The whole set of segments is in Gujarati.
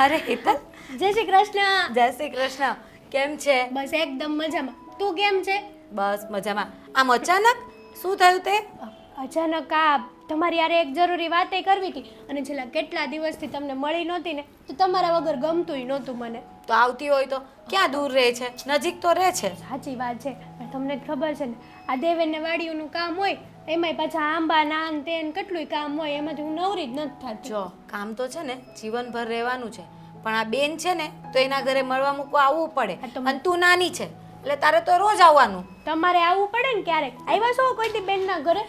અરે હેતલ, જય શ્રી કૃષ્ણ. જય શ્રી કૃષ્ણ. કેમ છે? બસ એકદમ મજામાં. તું કેમ છે? બસ મજામાં. આમ અચાનક શું થયું તે? અચાનક આ તમારી યારે એક જરૂરી વાતે કરવી હતી અને છેલ્લા કેટલા દિવસથી તમને મળી નહોતી ને તો તમારા વગર ગમતુંય નહોતું મને. તો આવતી હોય તો ક્યાં દૂર રહે છે, નજીક તો રહે છે. સાચી વાત છે, પણ તમને જ ખબર છે ને આ દેવેનને વાડીઓનું કામ હોય એમાંય પાછા આંબા નાન તેન કેટલુંય કામ હોય એમાંથી હું નવરી જ નથી થતી. જો કામ તો છે ને જીવનભર રહેવાનું છે, પણ આ બેન છે ને તો એના ઘરે મળવા મૂકવા આવવું પડે. હા તો અને તું નાની છે એટલે તારે તો રોજ આવવાનું. તમારે આવવું પડે ને ક્યારેક. આવ્યા છો કોઈ દી બેનના ઘરે?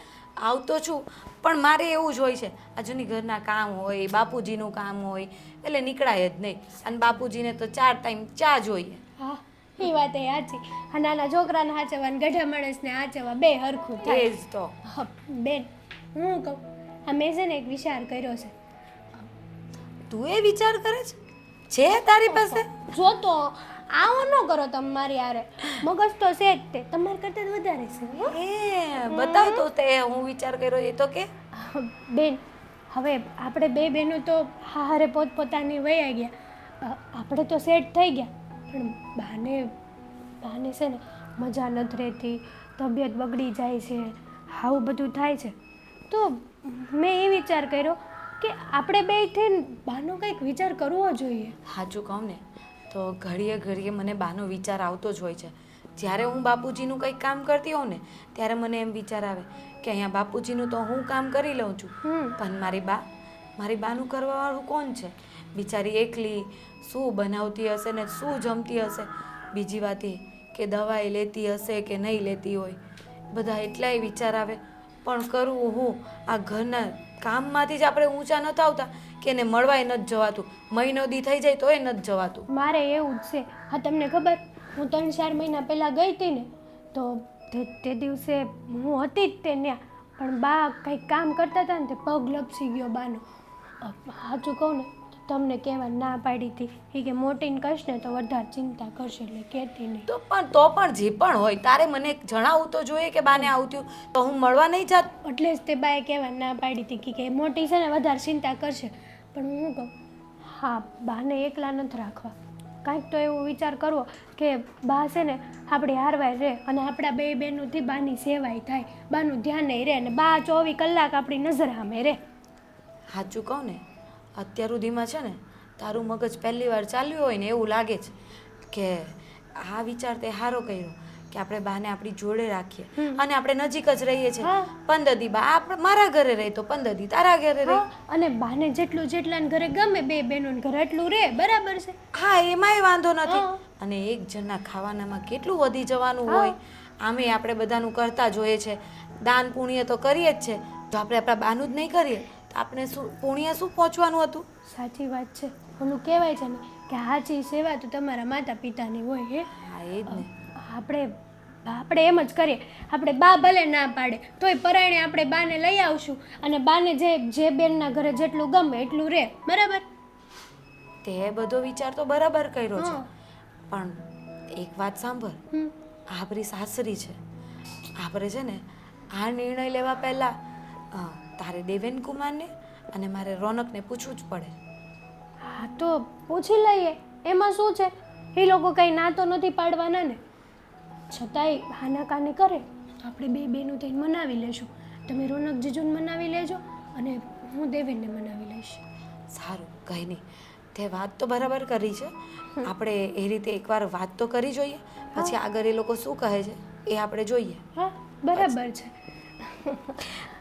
આવતો છું, પણ મારે એવું જ હોય છે. આજુની ઘરના કામ હોય, બાપુજીનું કામ હોય એટલે નીકળાય જ નહીં. અને બાપુજીને તો 4 ટાઈમ ચા જોઈએ. હા એ વાત એ સાચી. આ નાના છોકરાને હાચવવા ને ગઢા માણસને હાચવવા બે હરખું થાય. એ જ તો. હા, બેન હું કહું આ મેં છે ને એક વિચાર કર્યો છે. તું એ વિચાર કરે છે તારી પાસે? જો તો આવો ન કરો તમે મારી હારે. મગજ તો છે જ તે તમારે કરતાં જ વધારે છે હો. એ બતાવ તો તે હું વિચાર કર્યો એ તો કે. બેન હવે આપણે બે બહેનો તો હારે પોતપોતાની વયા ગયા. આપણે તો સેટ થઈ ગયા પણ બાને છે ને મજા નથી રહેતી, તબિયત બગડી જાય છે, આવું બધું થાય છે. તો મેં એ વિચાર કર્યો કે આપણે બે થઈને બાનો કંઈક વિચાર કરવો જોઈએ. સાચું કહું ને તો ઘડીએ ઘડીએ મને બાનો વિચાર આવતો જ હોય છે. જ્યારે હું બાપુજીનું કંઈક કામ કરતી હોઉં ને ત્યારે મને એમ વિચાર આવે કે અહીંયા બાપુજીનું તો હું કામ કરી લઉં છું, પણ મારી બાનું કરવાવાળું કોણ છે? બિચારી એકલી શું બનાવતી હશે ને શું જમતી હશે. બીજી વાત એ કે દવાઈ લેતી હશે કે નહીં લેતી હોય. બધા એટલાય વિચાર આવે, પણ કરવું હું આ ઘરના કામમાંથી જ આપણે ઊંચા નથી આવતા કે એને મળવાય નથી જવાતું. મહિનો દી થઈ જાય તોય નથી જવાતું. મારે એવું જ છે. હા તમને ખબર હું 3-4 મહિના પહેલાં ગઈ હતી ને તો તે દિવસે હું હતી જ તે ત્યાં, પણ બા કંઈક કામ કરતા હતા ને તે પગ લપસી ગયો બાનો. સાચું કહું ને તો તમને કહેવા ના પાડી હતી એ કે મોટીને કહીશ ને તો વધારે ચિંતા કરશે એટલે કહેતી નહીં. તો પણ જે પણ હોય તારે મને જણાવવું તો જોઈએ કે બાને આવું થયું તો હું મળવા નહીં જાત. એટલે જ તે બાએ કહેવા ના પાડી હતી કે મોટી છે ને વધારે ચિંતા કરશે. પણ હું કહું હા બાને એકલા નથી રાખવા. કાંઈક તો એવો વિચાર કરવો કે બા છે ને આપણી હારવાય રહે અને આપણા બે બહેનોથી બાની સેવાય થાય, બાનું ધ્યાન રહે અને બા 24 કલાક આપણી નજર સામે રહે. સાચું કહું ને અત્યાર સુધીમાં છે ને તારું મગજ પહેલી વાર ચાલ્યું હોય ને એવું લાગે છે કે આ વિચાર તે સારો કર્યો કે આપણે બાને આપણી જોડે રાખીએ અને આપણે નજીક જ રહીએ છીએ. 15 દી બા મારા ઘરે રહે તો 15 દી તારા ઘરે રહે. અને બાને જેટલાને ઘરે ગમે બે બહેનોને ઘરે એટલું રહે બરાબર છે. હા એમાંય વાંધો નથી. અને એક જણના ખાવાનામાં કેટલું વધી જવાનું હોય. આમે આપણે બધાનું કરતા જોઈએ છે, દાન પુણ્ય તો કરીએ જ છે. તો આપણે આપણા બાનું જ નહીં કરીએ તો આપણે શું પુણ્ય શું પહોંચવાનું હતું? સાચી વાત છે. ઓલું કહેવાય છે ને કે સાચી સેવા તો તમારા માતા પિતાની હોય. હા એ જ ને. આપણે એમ જ કરીએ. આપણે બા ભલે ના પાડે તોય પરાયણે આપણે બાને લઈ આવશું અને બાને જે બેનના ઘરે જેટલું ગમે એટલું રહે બરાબર. તે બધો વિચાર તો બરાબર કર્યો છે, પણ એક વાત સાંભળ. આપણી સાસરી છે. આપણે છે ને આ નિર્ણય લેવા પહેલાં તારે દેવેન કુમારને અને મારે રોનકને પૂછવું જ પડે. હા તો પૂછી લઈએ, એમાં શું છે? એ લોકો કંઈ ના તો નથી પાડવાના ને. છતાંય હાનાકાની કરે તો આપણે બે બહેનો થઈને મનાવી લેશું. તમે રોનક જીજુને મનાવી લેજો અને હું દેવેનને મનાવી લઈશ. સારું, કંઈ નહીં. તે વાત તો બરાબર કરી છે. આપણે એ રીતે એકવાર વાત તો કરી જોઈએ, પછી આગળ એ લોકો શું કહે છે એ આપણે જોઈએ. હા બરાબર છે.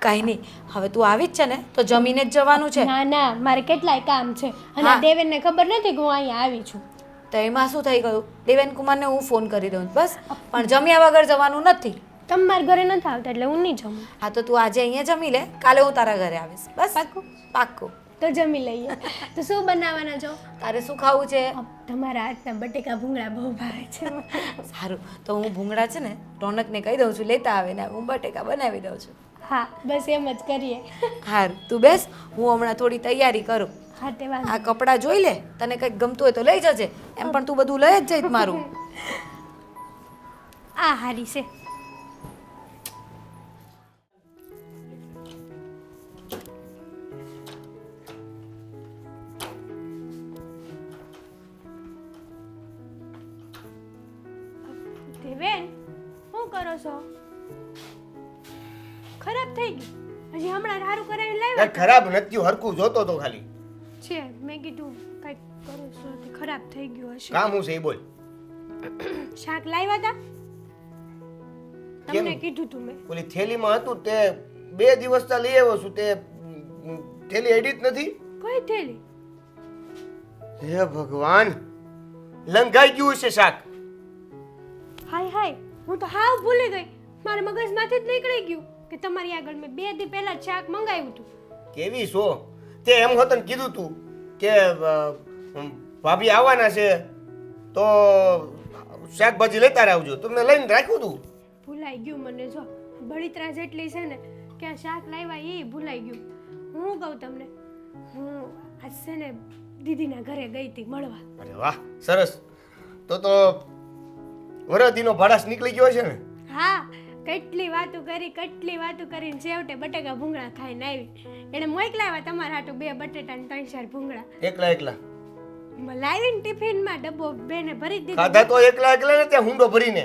કાંઈ નહીં. હવે તું આવી જ છે ને તો જમીને જ જવાનું છે. ના મારે કેટલાય કામ છે અને દેવેનને ખબર નથી કે હું અહીંયા આવી છું. તો એમાં શું થઈ ગયું? દેવેન કુમારને હું ફોન કરી દઉં બસ, પણ જમ્યા વગર જવાનું નથી. તમે મારા ઘરે નથી આવતા એટલે હું નહીં જમું. હા તો તું આજે અહીંયા જમી લે, કાલે હું તારા ઘરે આવીશ. બસ પાક્કું? પાક્કું. તો જમી લઈએ. તો શું બનાવવાના છો? તારે શું ખાવું છે? તમારા હાથના બટેકા ભૂંગળા બહુ ભાવે છે. સારું, તો હું ભૂંગળા છે ને રોનકને કહી દઉં છું લેતા આવે ને હું બટેકા બનાવી દઉં છું. હા બસ એમ જ કરીએ. હારું તું બેસ, હું હમણાં થોડી તૈયારી કરું. હા તે વાંધો. આ કપડાં જોઈ લે, તને કંઈક ગમતું હોય તો લઈ જજે. એમ પણ તું બધું લઈ જ જઈશ મારું. આ હારી છે. શું કરો છો? ખરાબ થઈ ગયું. હજી હમણાં સારું કરાવીને લાવ્યા કાંઈ ખરાબ નથી, હરખું જોતો તો ખાલી. છે. મેં કીધું કંઈક કરો છો તે ખરાબ થઈ ગયું હશે. કામ હું છે એ બોલ. શાક લાવ્યા હતા? કેમ? તમને કીધું તું મેં. ઓલી થેલીમાં હતું તે 2 દિવસથી લઈ આવ્યો છું, તે થેલી એડી જ નથી. કઈ થેલી? હે ભગવાન, લંઘાઈ ગયું છે શાક. હાય હાય, હું તો હાવ ભૂલી ગઈ. મારા મગજમાંથી જ નીકળી ગયું કે તમારી આગળ મેં 2 દી પહેલા જ શાક મંગાવ્યું હતું. કેવી છો તે? એમ હોતન કીધું તું કે ભાભી આવવાના છે તો શાકભાજી લેતા આવજો, તમને લઈને રાખ્યું તું. ભૂલાઈ ગયું મને. જો બળીતરા જેટલી છે ને કે આ શાક લાવ્યા એ ભૂલાઈ ગયું. હું કહું તમને, હું આજ છે ને દીદીના ઘરે ગઈ હતી મળવા. અરે વાહ, સરસ. તો વરદીનો ભાડાસ નીકળી ગયો છે ને? હા, કેટલી વાતો કરીને છેવટે બટેકા ભૂંગળા ખાઈને આવી. એને મોકલાવ્યા તમારા હાટુ 2 બટેટા ને 3-4 ભૂંગળા. એકલા લાવીને ટિફિનમાં ડબ્બો બેને ભરી દીધો. ખાધા તો એકલા ને ત્યાં હુંડો ભરીને.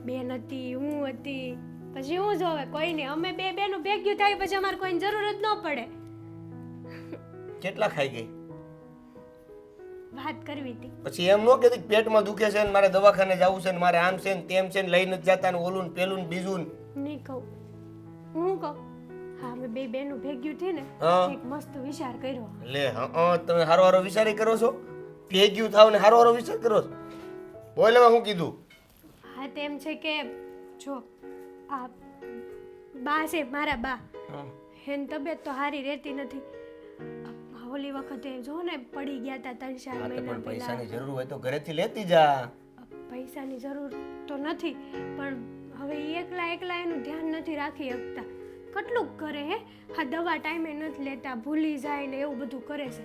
બેન હતી, હું હતી, પછી હું જોવે કોઈ નહીં. અમે 2 બેનું ભેગ્યું થાય પછી અમારે કોઈની જરૂર જ ન પડે. કેટલા ખાઈ ગઈ? વાત કરવી હતી. પછી એમ ન કહેતી કે પેટમાં દુખે છે ને મારે દવાખાને જવું છે ને મારે આમ છે ને તેમ છે ને લઈને જ જતા ને ઓલું ને પેલું ને બીજું ને. નહીં કહું, હું કહું. હા, અમે 2 બેનું ભેગ્યું થી ને હા. એક મસ્ત વિચાર કર્યો. લે તમે હારો વિચાર કરો છો? ભેગ્યું થાવ ને હારો વિચાર કરો છો? બોલ હવે હું કીધું? હા, તેમ છે કે જો આ બા છે મારા બા, એની તબિયત તો સારી રહેતી નથી. ઓલી વખતે જો ને પડી ગયા હતા 3-4 મહિના પણ પહેલા. પૈસાની જરૂર હોય તો ઘરેથી લેતી જા. પૈસાની જરૂર તો નથી, પણ હવે ઈ એકલા એનું ધ્યાન નથી રાખી શકતા. કેટલું કરે હે? હા, દવા ટાઈમે નથી લેતા, ભૂલી જાય ને એવું બધું કરે છે.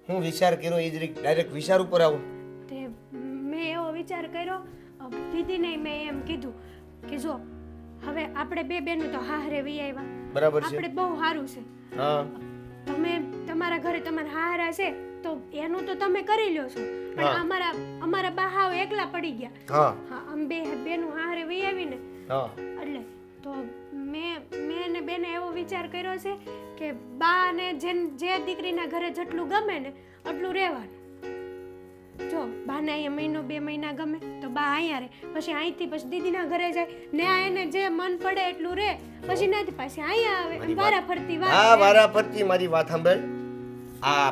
હું વિચાર કર્યો એ જ ડાયરેક્ટ વિચાર ઉપર આવું. તે મેં એવો વિચાર કર્યો, દીદીને મેં એમ કીધું કે જો હવે આપણે 2 બેનું તો હારે વી આવ્યા, બરાબર છે. આપણે બહુ સારું છે. હા, તમે તમારા ઘરે તમારા હારા છે તો એનું તો તમે કરી લ્યો છો, પણ અમારા બા હાવ એકલા પડી ગયા. હા, હા, આમ 2 બેનું હારે વી આવીને હા. એટલે તો મેં ને બેને એવો વિચાર કર્યો છે કે બાને જે દીકરીના ઘરે જેટલું ગમે ને એટલું રહેવાનું. જો બાને અહીંયા 1-2 મહિના ગમે તો બા અહીંયા રહે, પછી અહીંથી પછી દીદીના ઘરે જાય ને આ એને જે મન પડે એટલું રહે, પછી નથી પાછી અહીંયા આવે અને વારા ફરતી હા, વારા ફરતી મારી વાત સાંભળ. આ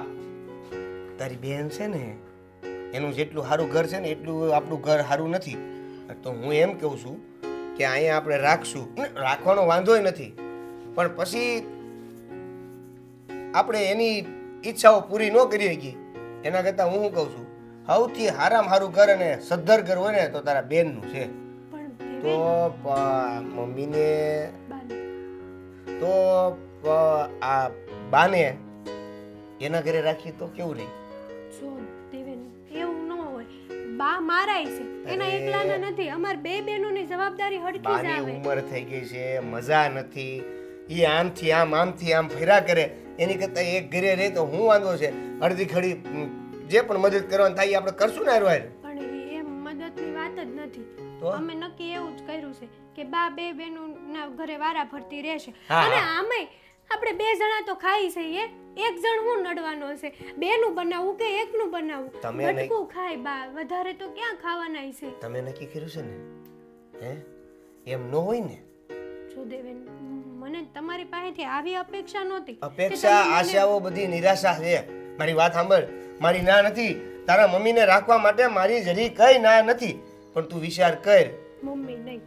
તારી બેન છે ને એનું જેટલું સારું ઘર છે ને એટલું આપણું ઘર સારું નથી. તો હું એમ કહું છું કે અહીંયા આપણે રાખશું, રાખવાનો વાંધોય નથી, પણ પછી આપણે એની ઈચ્છાઓ પૂરી ન કરી શકીએ એના કરતાં હું શું કહું છું, સૌથી સારામાં સારું ઘર અને સદ્ધર ઘર હોય ને તો તારા બેનનું છે. તો મમ્મીને તો આ બાને એના ઘરે રાખી તો કેવું રહે? જો દેવેન, એવું ન હોય. બા મારાય છે, એના એકલાના નથી. અમાર 2 બેનોની જવાબદારી હડકી જ બાની આવે. ઉંમર થઈ ગઈ છે, મજા નથી. ઈ આમથી આમ ફેરા કરે એની કરતા એક ઘરે રહે તો હું વાંધો છે? અડધી ઘડી જે પણ મદદ કરવાની થાય એ આપણે કરશું ને. હારું પણ એ મદદની વાત જ નથી. તો? અમે નક્કી એવું જ કર્યું છે કે બા 2 બેનોના ઘરે વારા ફરતી રહેશે. હા, અને આમેય આપણે 2 જણા તો ખાઈ છીએ, એક જણ હું નડવાનો છે? બેનું બનાવવું કે એકનું બનાવવું? તમે નહીં. બટકું ખાય બા, વધારે તો ક્યાં ખાવાના છે? તમે નક્કી કર્યું છે ને? હે, એમ ન હોય ને. જો દેવેન, મને તમારી પાસેથી આવી અપેક્ષા નહોતી. અપેક્ષા, આશાઓ બધી નિરાશા છે. મારી વાત સાંભળ, મારી ના નથી તારા મમ્મીને રાખવા માટે, મારી જરી કઈ ના નથી, પણ તું વિચાર કર. મમ્મી નહીં.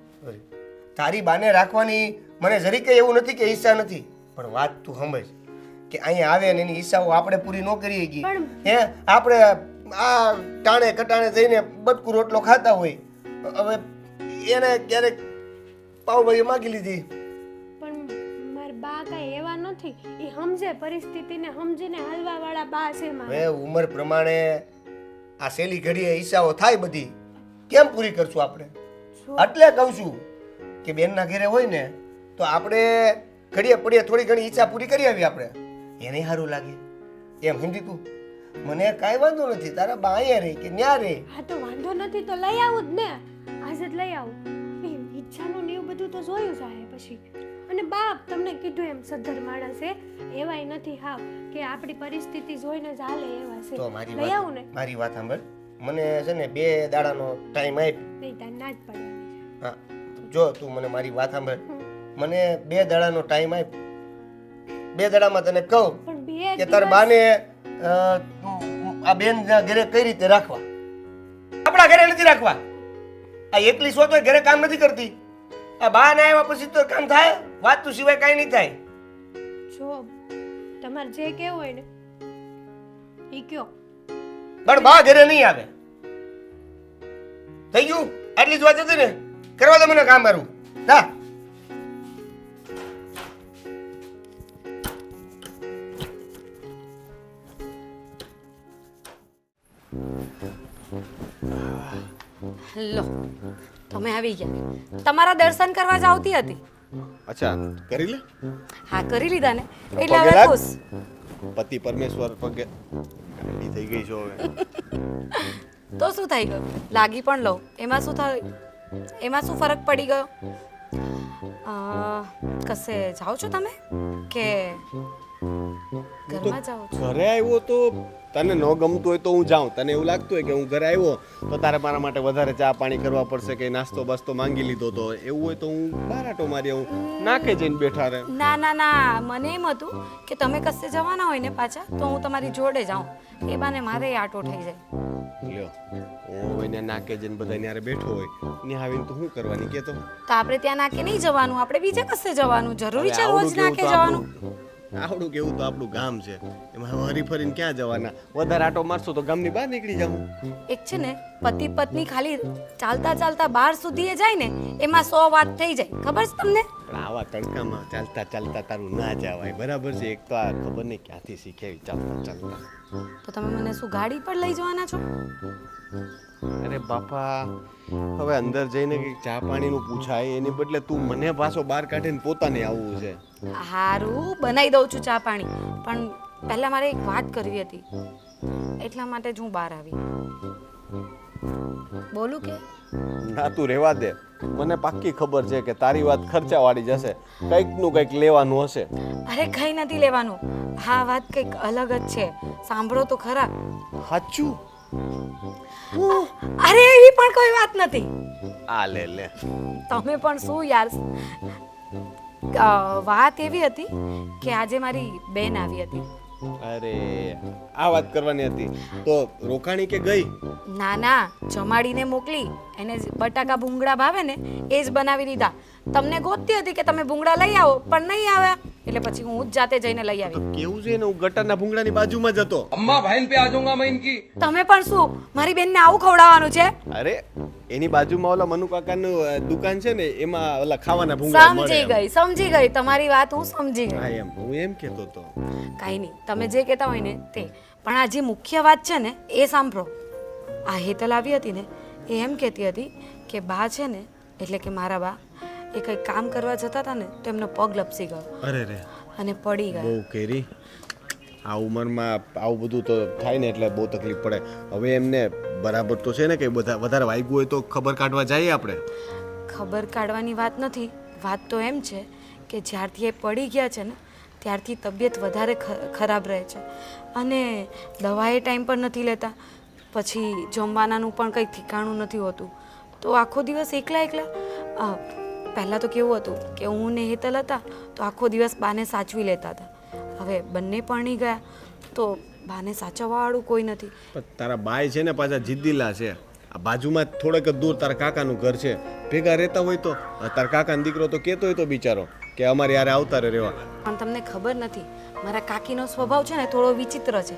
તારી બાને રાખવાની મને જરી કઈ એવું નથી કે ઈચ્છા નથી, પણ વાત તું સમજ કે અહીંયા આવે ને એની ઈચ્છાઓ આપણે પૂરી ન કરી શકીએ. હે, આપણે આ ટાણે કટાણે જઈને બટકું રોટલો ખાતા હોય, હવે એને ક્યારેક પાવભાજી માગી લીધી. પણ મારા બા કાંઈ એવા નથી. એ સમજે પરિસ્થિતિને, સમજીને હાલવા વાળા બા છે મારા. હવે ઉંમર પ્રમાણે આ સેલી ઘડીએ ઈચ્છાઓ થાય બધી, કેમ પૂરી કરશું આપણે? એટલે કહું છું કે બેનના ઘરે હોય ને તો આપણે ઘડીએ પડીએ થોડી ઘણી ઈચ્છા પૂરી કરી આવી આપણે, એને સારું લાગે. એમ સમજી તું? મને કાંઈ વાંધો નથી, તારા બા અહીંયા રહે કે ન્યા રહે. હા, તો વાંધો નથી તો લઈ આવું જ ને, આજે જ લઈ આવું. પરીક્ષાનું ને એવું બધું તો જોયું જાય પછી. અને બાપ તમને કીધું એમ સદ્ધર માણસ છે, એવાય નથી હાવ કે આપણી પરિસ્થિતિ જોઈને જ હાલે એવા છે. તો મારી લઈ આવું ને? મારી વાત સાંભળ, મને છે ને 2 દાડાનો ટાઈમ આપ. નહીં તાર ના જ પડવાની છે. હા, જો તું મને મારી વાત સાંભળ, મને 2 દાડાનો ટાઈમ આપ. 2 દાડામાં તને કહું પણ બે કે તાર બાને આ બેન ઘરે કઈ રીતે રાખવા. આપણા ઘરે નથી રાખવા. આ એકલી સો તો ઘરે કામ નથી કરતી. આ બા ને આવ્યા પછી તો કામ થાય, વાત તું સિવાય કાંઈ નહીં થાય. જો તમારે જે કહેવું હોય ને એ કયો. પણ બા ઘરે નહીં આવે. થઈ ગયું? આટલી જ વાત હતી ને, કરવા દે મને કામ મારું. જા. લો તમે આવી ગયા. તમારા દર્શન કરવા જ આવતી હતી. અચ્છા કરી લે. હા કરી લીધા ને, એટલે પગે હવે લાગ. ખુશ. પતિ પરમેશ્વર પગે ગાંડી થઈ ગઈ છો હવે. તો શું થઈ ગયું? લાગી પણ લઉં, એમાં શું થાય? એમાં શું ફરક પડી ગયો? કશે જાઓ છો તમે કે ઘરમાં જાઓ છો? ઘરે આવ્યો તો તને ન ગમતું હોય તો હું જાઉં. તને એવું લાગતું હોય કે હું ઘરે આવ્યો તો તારે મારા માટે વધારે ચા પાણી કરવા પડશે કે નાસ્તો બાસ્તો માંગી લીધો, તો એવું હોય તો હું બહાર આટો મારી આવું, નાખે જઈને બેઠા રહે. ના ના ના, મને એમ હતું કે તમે કશે જવાના હોય ને પાછા તો હું તમારી જોડે જાઉં, એ બાને મારે આટો થઈ જાય. લ્યો હું એને નાકે જઈને બધા ન્યારે બેઠો હોય ને આવીને તો શું કરવાની કે તો તો આપણે ત્યાં નાકે નહીં જવાનું, આપણે બીજે કશે જવાનું. જરૂરી છે હવે રોજ નાકે જવાનું? આવડું કેવું તો આપણું ગામ છે, એમાં હરી ફરીને ક્યાં જવાના? વધારે આટો મારશો તો ગામની બહાર નીકળી જાઉં. એક છે ને પતિ પત્ની ખાલી ચાલતા ચાલતા બહાર સુધી જાય ને એમાં 100 વાત થઈ જાય, ખબર છે તમને? પણ આવા તડકામાં ચાલતા ચાલતા તારું ના જવાય, બરાબર છે? એક તો આ ખબર નહીં ક્યાંથી શીખેવી ચાલતા ચાલતા. તો તમે મને શું ગાડી પર લઈ જવાના છો? અરે બાપા, હવે અંદર જઈને કંઈક ચા પાણીનું પૂછાય એની બદલે તું મને પાછો બહાર કાઢીને પોતાને આવવું છે. હારું બનાવી દઉં છું ચા પાણી, પણ પહેલા મારે એક વાત કરવી હતી, એટલા માટે જ હું બહાર આવી. બોલું કે? ના તું રહેવા દે, મને પાક્કી ખબર છે કે તારી વાત ખર્ચાવાળી જશે, કંઈકનું કંઈક લેવાનું હશે. અરે કંઈ નથી લેવાનું, હા વાત કંઈક અલગ જ છે, સાંભળો તો ખરા. સાચું? અરે એવી પણ કોઈ વાત નથી. આ લે લે. તમે પણ શું યાર. વાત એવી હતી કે આજે મારી બેન આવી હતી. અરે આ વાત કરવાની હતી તો રોકાણી કે ગઈ? ના ના, જમાડીને મોકલી, એને બટાકા ભૂંગળા ભાવે ને એ જ બનાવી દીધા. તમને ગોતતી હતી કે તમે ભૂંગળા લઈ આવો, પણ નહીં આવ્યા, એટલે પછી હું જ જાતે જઈને લઈ આવી. કેવું છે ને, હું ગટરના ભૂંગળાની બાજુમાં જ હતો. अम्मा बहन पे आ जाऊंगा मैं इनकी. તમે પણ શું મારી બેનને આવું ખવડાવવાનું છે? અરે એની બાજુમાં ઓલા મનુ કાકાનું દુકાન છે ને, એમાં ઓલા ખાવાના ભૂંગળા મળે. સમજી ગઈ તમારી વાત, હું સમજી હા ગઈ. એમ હું એમ કહેતો હતો. કાંઈ નહીં, તમે જે કહેતા હોય ને તે, પણ આ જે મુખ્ય વાત છે ને એ સાંભળો. આ હેતલ આવી હતી ને, એ એમ કહેતી હતી કે બા છે ને, એટલે કે મારા બા, એ કંઈ કામ કરવા જતા હતા ને તો એમનો પગ લપસી ગયો અરે રે, અને પડી ગયા. બહુ કેરી. આ ઉંમરમાં આવું બધું તો થાય ને એટલે બહુ તકલીફ પડે. હવે એમને બરાબર તો છે ને, કંઈ વધારે વાગ્યું હોય તો ખબર કાઢવા જઈએ આપણે. ખબર કાઢવાની વાત નથી, વાત તો એમ છે કે જ્યારથી એ પડી ગયા છે ને ત્યારથી તબિયત વધારે ખરાબ રહે છે, અને દવાએ ટાઈમ પર નથી લેતા, પછી જમવાનાનું પણ કંઈ ઠીકાણું નથી હોતું, તો આખો દિવસ એકલા એકલા. પહેલાં તો કેવું હતું કે હું ને હેતલ હતા તો આખો દિવસ બાને સાચવી લેતા હતા. હવે બંને પરણી ગયા તો બાને સાચવવાવાળું કોઈ નથી. પણ તારા બાય છે ને પાછા જિદ્દીલા છે. આ બાજુમાં થોડેક જ દૂર તારા કાકાનું ઘર છે, ભેગા રહેતા હોય તો તારા કાકાનો દીકરો તો કહેતો હોય તો બિચારો કે અમારે યારે આવતા રહેવા. પણ તમને ખબર નથી, મારા કાકીનો સ્વભાવ છે ને થોડો વિચિત્ર છે,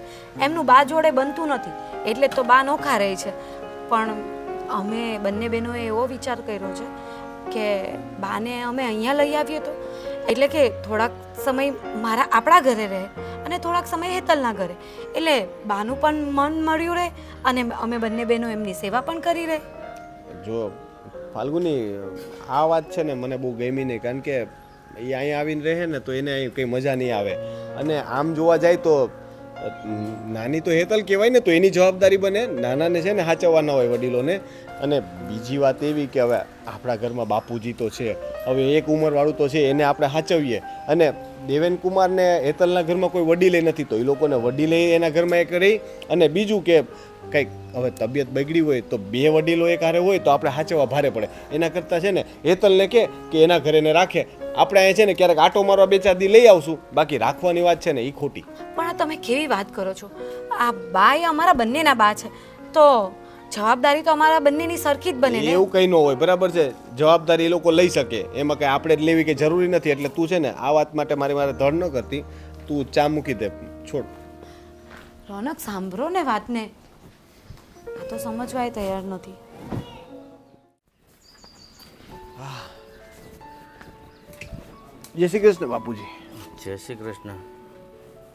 એમનું બા જોડે બનતું નથી, એટલે તો બા નોખા રહે છે. પણ અમે બંને બહેનોએ એવો વિચાર કર્યો છે કે બાને અમે અહીંયા લઈ આવીએ તો, એટલે કે થોડાક સમય આપણા ઘરે રહે અને થોડાક સમય હેતલના ઘરે, એટલે બાનું પણ મન મળ્યું રહે અને અમે બંને બહેનો એમની સેવા પણ કરી રહે. જો ફાલ્ગુની, આ વાત છે ને મને બહુ ગમી નહીં, કારણ કે એ અહીંયા આવીને રહે ને તો એને અહીં કંઈ મજા નહીં આવે. અને આમ જોવા જાય તો નાની તો હેતલ કહેવાય ને, તો એની જવાબદારી બને નાનાને છે ને સાચવવાના હોય વડીલોને. અને બીજી વાત એવી કે હવે આપણા ઘરમાં બાપુજી તો છે, હવે એક ઉંમરવાળું તો છે, એને આપણે સાચવીએ. અને દેવેન કુમારને હેતલના ઘરમાં કોઈ વડીલે નથી, તો એ લોકોને વડીલે એના ઘરમાં એક રહી. અને બીજું કે કંઈક હવે તબિયત બગડી હોય તો બે વડીલો એક હારે હોય તો આપણે સાચવવા ભારે પડે. એના કરતાં છે ને હેતલને કે એના ઘરે ને રાખે. આપણે અહીંયા છે ને ક્યારેક આટો મારવા 2-4 દી લઈ આવશું, બાકી રાખવાની વાત છે ને એ ખોટી. પણ આ તમે કેવી વાત કરો છો? આ બા એ અમારા બંનેના બા છે, તો જવાબદારી તો અમારા બંનેની સરખી જ બને ને. એવું કંઈ ન હોય, બરાબર છે. જવાબદારી એ લોકો લઈ શકે, એમાં કંઈ આપણે જ લેવી કે જરૂરી નથી. એટલે તું છે ને આ વાત માટે મારે ધડ ન કરતી, તું ચા મૂકી દે, છોડ. રોનક, સાંભળો ને વાતને. આ તો સમજવાય તૈયાર નથી. જય શ્રી કૃષ્ણ બાપુજી. જય શ્રી કૃષ્ણ.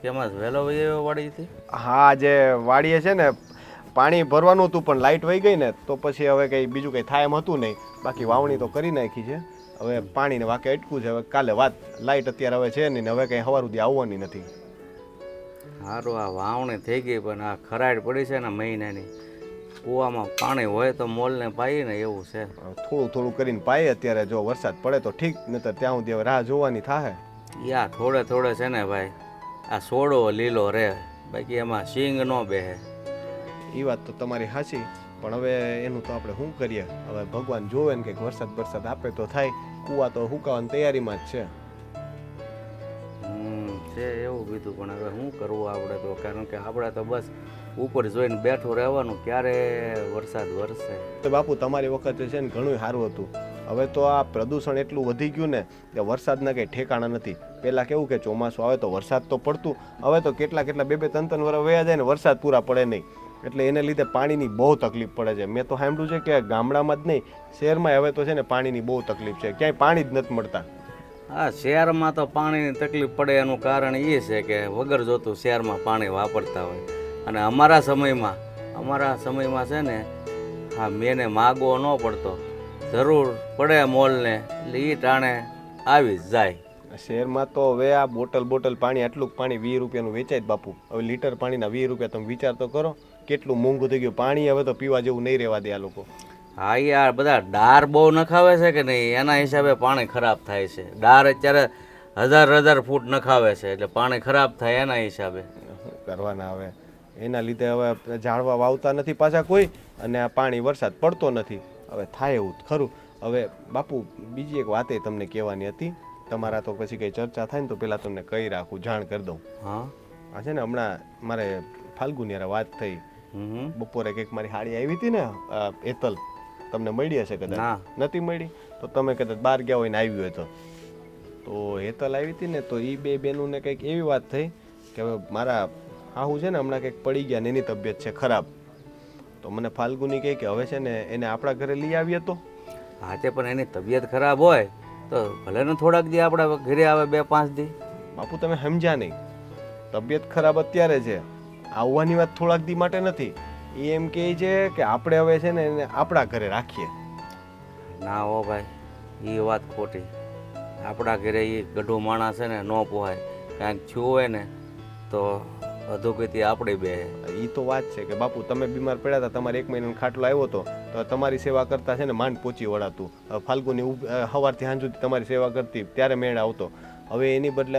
કેમ આજ વહેલો વયો વાડીથી? હા, આજે વાડીએ છે ને પાણી ભરવાનું હતું, પણ લાઇટ વહી ગઈ ને તો પછી હવે કંઈ બીજું કંઈ થાય એમ હતું નહીં. બાકી વાવણી તો કરી નાખી છે, હવે પાણીને વાકે અટકું છે. હવે કાલે વાત, લાઇટ અત્યારે હવે છે નહીં ને હવે કંઈ સવાર સુધી આવવાની નથી. સારું, આ વાવણી થઈ ગઈ, પણ આ ખરાડ પડી છે ને મહિનાની. કૂવામાં પાણી હોય તો મોલને પાઈએ ને એવું છે. થોડું થોડું કરીને પાઈએ અત્યારે, જો વરસાદ પડે તો ઠીક, નહીતર ત્યાં સુધી હવે રાહ જોવાની થાય. યા થોડે થોડે છે ને ભાઈ, આ સોડો લીલો રહે, બાકી એમાં સિંગ ન બેહે. એ વાત તો તમારી સાચી, પણ હવે એનું તો આપણે શું કરીએ? હવે ભગવાન જોવે ને કંઈક વરસાદ આપે તો થાય. કૂવા તો હુકાવાની તૈયારીમાં જ છે. છે એવું કીધું, પણ હવે શું કરવું આપણે તો? કારણ કે આપણે તો બસ ઉપર જોઈને બેઠું રહેવાનું, ક્યારે વરસાદ વરસે. તો બાપુ તમારી વખતે છે ને ઘણું સારું હતું. હવે તો આ પ્રદૂષણ એટલું વધી ગયું ને કે વરસાદના કંઈ ઠેકાણા નથી. પહેલાં કેવું કે ચોમાસું આવે તો વરસાદ તો પડતું, હવે તો કેટલા 2-3 વર્ષ વયા જાય ને વરસાદ પૂરા પડે નહીં. એટલે એને લીધે પાણીની બહુ તકલીફ પડે છે. મેં તો સાંભળ્યું છે કે ગામડામાં જ નહીં, શહેરમાં હવે તો છે ને પાણીની બહુ તકલીફ છે, ક્યાંય પાણી જ નથી મળતા. હા, શહેરમાં તો પાણીની તકલીફ પડે એનું કારણ એ છે કે વગર જોતું શહેરમાં પાણી વાપરતા હોય. અને અમારા સમયમાં છે ને હા મેને માગવો ન પડતો, જરૂર પડે મોલને એટલે એ ટાણે આવી જ જાય. શહેરમાં તો હવે આ બોટલ પાણી, આટલું પાણી 20 રૂપિયાનું વેચાય જ બાપુ. હવે લીટર પાણીના 20 રૂપિયા, તમે વિચાર તો કરો કેટલું મોંઘું થઈ ગયું પાણી. હવે તો પીવા જેવું નહીં રહેવા દે આ લોકો. હા, યાર બધા ડાર બહુ નખાવે છે કે નહીં, એના હિસાબે પાણી ખરાબ થાય છે. ડાર અત્યારે 1000 ફૂટ નખાવે છે એટલે પાણી ખરાબ થાય એના હિસાબે. શું કરવાના હવે? એના લીધે હવે ઝાડવા વાવતા નથી પાછા કોઈ, અને આ પાણી વરસાદ પડતો નથી. હવે થાય એવું ખરું. હવે બાપુ બીજી એક વાતે તમને કહેવાની હતી. તમારા તો પછી કંઈ ચર્ચા થાય ને તો પહેલાં તમને કહી રાખું, જાણ કરી દઉં. હા, આ છે ને હમણાં મારે ફાલ્ગુની યાર વાત થઈ. બપોરે કંઈક મારી હાડી આવી હતી ને હેતલ, તમને મળી હશે કદાચ. નથી મળી તો તમે કદાચ બહાર ગયા હોય ને આવી હોય તો હેતલ આવી હતી ને, તો એ બે બહેનોને કંઈક એવી વાત થઈ કે હવે મારા હાહુ છે ને હમણાં કંઈક પડી ગયા ને એની તબિયત છે ખરાબ. તો મને ફાલ્ગુની કહે કે હવે છે ને એને આપણા ઘરે લઈ આવીએ તો. હા, તે પણ એની તબિયત ખરાબ હોય તો ભલે ને થોડાક દી આપણા ઘરે આવે, 2-5 દી. બાપુ તમે સમજ્યા નહીં, તબિયત ખરાબ અત્યારે છે, આવવાની વાત થોડાક દી માટે નથી. એ એમ કહે છે કે આપણે હવે છે ને એને આપણા ઘરે રાખીએ. ના હો ભાઈ, એ વાત ખોટી. આપણા ઘરે એ ગઢો માણસ છે ને ન પોહાય. કાંઈક થયું હોય ને તો અધોગતિ આપણે બે. એ તો વાત છે કે બાપુ તમે બીમાર પડ્યા હતા, તમારે 1 મહિનાનો ખાટલો આવ્યો હતો, તો તમારી સેવા કરતા છે ને માંડ પહોંચી વળાતું. ફાલ્ગુની સવારથી સાંજ સુધી તમારી સેવા કરતી, ત્યારે મેળ આવતો. હવે એની બદલે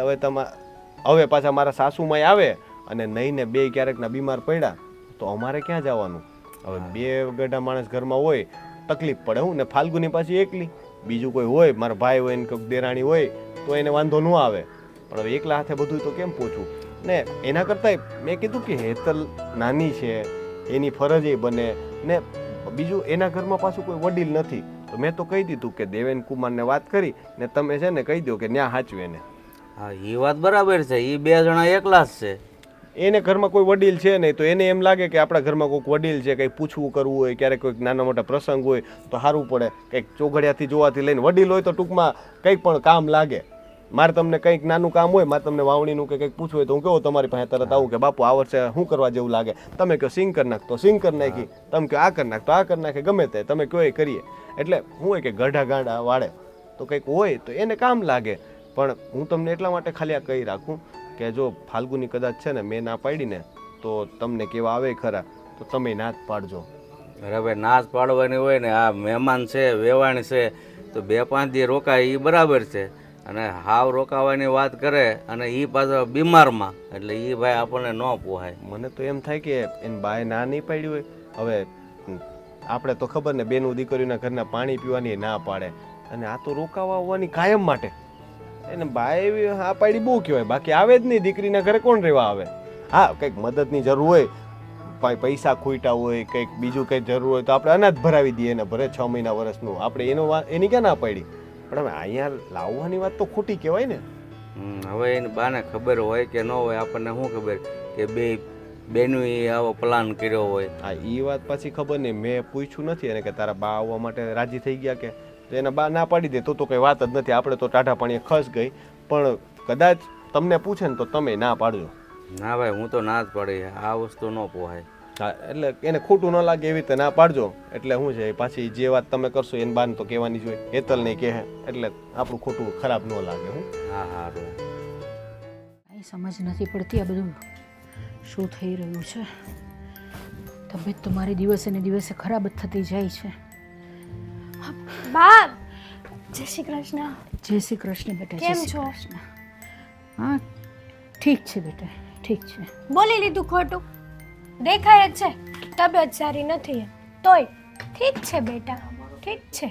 હવે પાછા મારા સાસુમાય આવે અને નહીં ને બે ક્યારેકના બીમાર પડ્યા તો અમારે ક્યાં જવાનું? હવે 2 ગઢા માણસ ઘરમાં હોય તકલીફ પડે. હું ને ફાલ્ગુની પાછી એકલી, બીજું કોઈ હોય મારા ભાઈ હોય ને કોઈ દેરાણી હોય તો એને વાંધો ન આવે. પણ હવે એકલા હાથે બધું તો કેમ પહોંચવું ને? એના કરતાં મેં કીધું કે હેતલ નાની છે, એની ફરજ એ બને ને. બીજું એના ઘરમાં પાછું કોઈ વડીલ નથી, તો મેં તો કહી દીધું કે દેવેન કુમારને વાત કરી ને તમે છે ને કહી દો કે ન્યા સાચવે એને. હા, એ વાત બરાબર છે. એ 2 જણા એકલા જ છે. એને ઘરમાં કોઈ વડીલ છે નહીં, તો એને એમ લાગે કે આપણા ઘરમાં કોઈક વડીલ છે, કંઈ પૂછવું કરવું હોય, ક્યારેક કોઈક નાના મોટા પ્રસંગ હોય તો સારું પડે. કંઈક ચોઘડિયાથી જોવાથી લઈને વડીલ હોય તો ટૂંકમાં કંઈક પણ કામ લાગે. મારે તમને કંઈક નાનું કામ હોય, મારે તમને વાવણીનું કે કંઈક પૂછવું હોય તો હું કહું તમારી પાસે તરત આવું કે બાપુ આ વર્ષે શું કરવા જેવું લાગે. તમે કહો સિંગ કરી નાખ તો સિંગ કરી નાખી, તમે કહો આ કરી નાખ તો આ કરી નાખે, ગમે તે તમે કહો એ કરીએ. એટલે શું હોય કે ગઢા ગાંડા વાળે તો કંઈક હોય તો એને કામ લાગે. પણ હું તમને એટલા માટે ખાલી આ કહી રાખું કે જો ફાલ્ગુની કદાચ છે ને મેં ના પાડી ને તો તમને કેવા આવે ખરા તો તમે ના જ પાડજો. અરે હવે નાશ પાડવાની હોય ને, આ મહેમાન છે, વેવાણ છે, તો 2-5 દી રોકાય એ બરાબર છે. અને હાવ રોકાવાની વાત કરે અને એ પાછો બીમારમાં, એટલે એ ભાઈ આપણને ન પોહાય. મને તો એમ થાય કે એને બાએ ના નહીં પાડી હોય. હવે આપણે તો ખબર ને બેનું દીકરીઓના ઘરના પાણી પીવાની ના પાડે, અને આ તો રોકાવા આવવાની કાયમ માટે. એને બાએ એવી હા પાડી બહુ કહેવાય, બાકી આવે જ નહીં. દીકરીના ઘરે કોણ રહેવા આવે? હા, કંઈક મદદની જરૂર હોય, પૈસા ખૂટ્યા હોય, કંઈક બીજું કંઈક જરૂર હોય તો આપણે અનાજ ભરાવી દઈએ, એને ભરે 6 મહિના વર્ષનું, આપણે એની ક્યાં ના પાડી? પણ હવે અહીંયા લાવવાની વાત તો ખોટી કહેવાય ને. હવે એને બાને ખબર હોય કે ન હોય, આપણને શું ખબર કે બેનું આવો પ્લાન કર્યો હોય. હા, એ વાત પાછી ખબર નહીં. મેં પૂછ્યું નથી એને કે તારા બા આવવા માટે રાજી થઈ ગયા કે, તો એના બા ના પાડી દે તો કંઈ વાત જ નથી. આપણે તો ટાઢા પાણીએ ખસ ગઈ. પણ કદાચ તમને પૂછે ને તો તમે ના પાડજો. ના ભાઈ, હું તો ના જ પાડી, આ વસ્તુ ન પોહાય. હા, એટલે એને ખોટું ન લાગે એવી રીતે ના પાડજો. એટલે શું છે, પાછી જે વાત તમે કરશો એને બાને તો કહેવાની જ હોય. હેતલ નહીં કહે એટલે આપણું ખોટું ખરાબ ન લાગે. હું હા હારું. કાંઈ સમજ નથી પડતી આ બધું શું થઈ રહ્યું છે. તબિયત તો મારી દિવસે ને દિવસે ખરાબ જ થતી જાય છે. બા, જય શ્રી કૃષ્ણ. જય શ્રી કૃષ્ણ બેટા. જય કેમ શ્રી છો? કૃષ્ણ. હા, ઠીક છે બેટા, ઠીક છે. બોલી લીધું ખોટું? દેખાય જ છે તબિયત સારી નથી એમ. તોય ઠીક છે બેટા, ઠીક છે.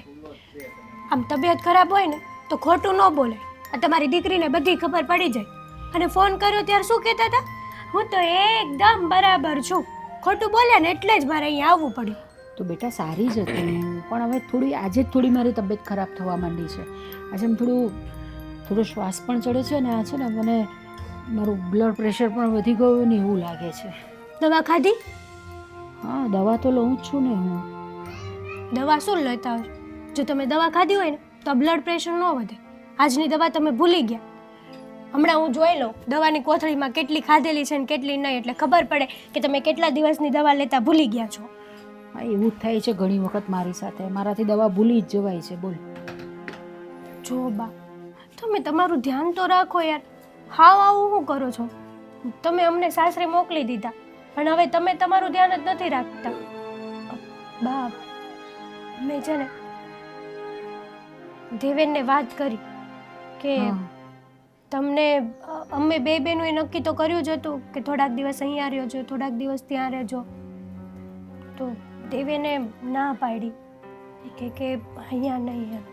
આમ તબિયત ખરાબ હોય ને તો ખોટું ન બોલે. આ તમારી દીકરીને બધી ખબર પડી જાય. અને ફોન કર્યો ત્યારે શું કહેતા હતા? હું તો એકદમ બરાબર છું. ખોટું બોલ્યા ને એટલે જ મારે અહીંયા આવવું પડ્યું. તો બેટા સારી જ હતી હું, પણ હવે થોડી આજે જ થોડી મારી તબિયત ખરાબ થવા માંડી છે. આજે આમ થોડો શ્વાસ પણ ચડે છે ને આ છે ને મને મારું બ્લડ પ્રેશર પણ વધી ગયું ને એવું લાગે છે. દવા ખાધી? હા, દવા તો લઉં જ છું ને હું. દવા શું લેતા હોય? જો તમે દવા ખાધી હોય ને તો બ્લડ પ્રેશર ન વધે. આજની દવા તમે ભૂલી ગયા. હમણાં હું જોઈ લઉં દવાની કોથળીમાં કેટલી ખાધેલી છે ને કેટલી નહીં, એટલે ખબર પડે કે તમે કેટલા દિવસની દવા લેતા ભૂલી ગયા છો. હા, એવું જ થાય છે ઘણી વખત મારી સાથે. મારાથી દવા ભૂલી જ જવાય છે. બોલ. જો બા, તમે તમારું ધ્યાન તો રાખો યાર. હાવ આવું શું કરો છો? તમે અમને સાસરે મોકલી દીધા પણ હવે તમે તમારું ધ્યાન જ નથી રાખતા. બા, મેં છે ને દેવેનને વાત કરી કે તમને અમે બે બહેનોએ નક્કી તો કર્યું જ હતું કે થોડાક દિવસ અહીંયા રહેજો, થોડાક દિવસ ત્યાં રહેજો. તો દેવેને ના પાડી કે અહીંયા નહીં એમ.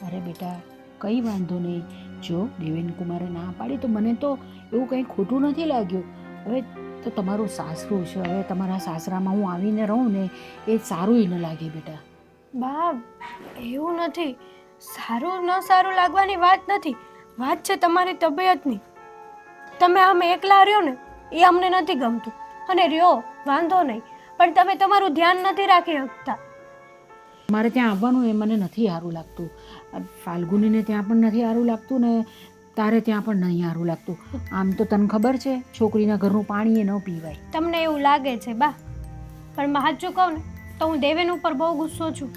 અરે બેટા, કંઈ વાંધો નહીં. જો દેવેન કુમારે ના પાડી તો મને તો એવું કંઈ ખોટું નથી લાગ્યું. હવે તો તમારું સાસરું છે, હવે તમારા સાસરામાં હું આવીને રહું ને એ સારું ન લાગે બેટા. બા, એવું નથી. સારું ન સારું લાગવાની વાત નથી. વાત છે તમારી તબિયતની. તમે આમ એકલા રહ્યો ને એ અમને નથી ગમતું. અને રહ્યો વાંધો નહીં, પણ તમે તમારું ધ્યાન નથી રાખી શકતા. મારે ત્યાં આવવાનું એ મને નથી સારું લાગતું. ફાલ્ગુનીને ત્યાં પણ નથી સારું લાગતું ને તારે ત્યાં પણ નહીં સારું લાગતું. આમ તો તને ખબર છે છોકરીના ઘરનું પાણી એ ન પીવાય. તમને એવું લાગે છે બા, પણ સાચું કહું ને તો હું દેવેન ઉપર બહુ ગુસ્સો છું.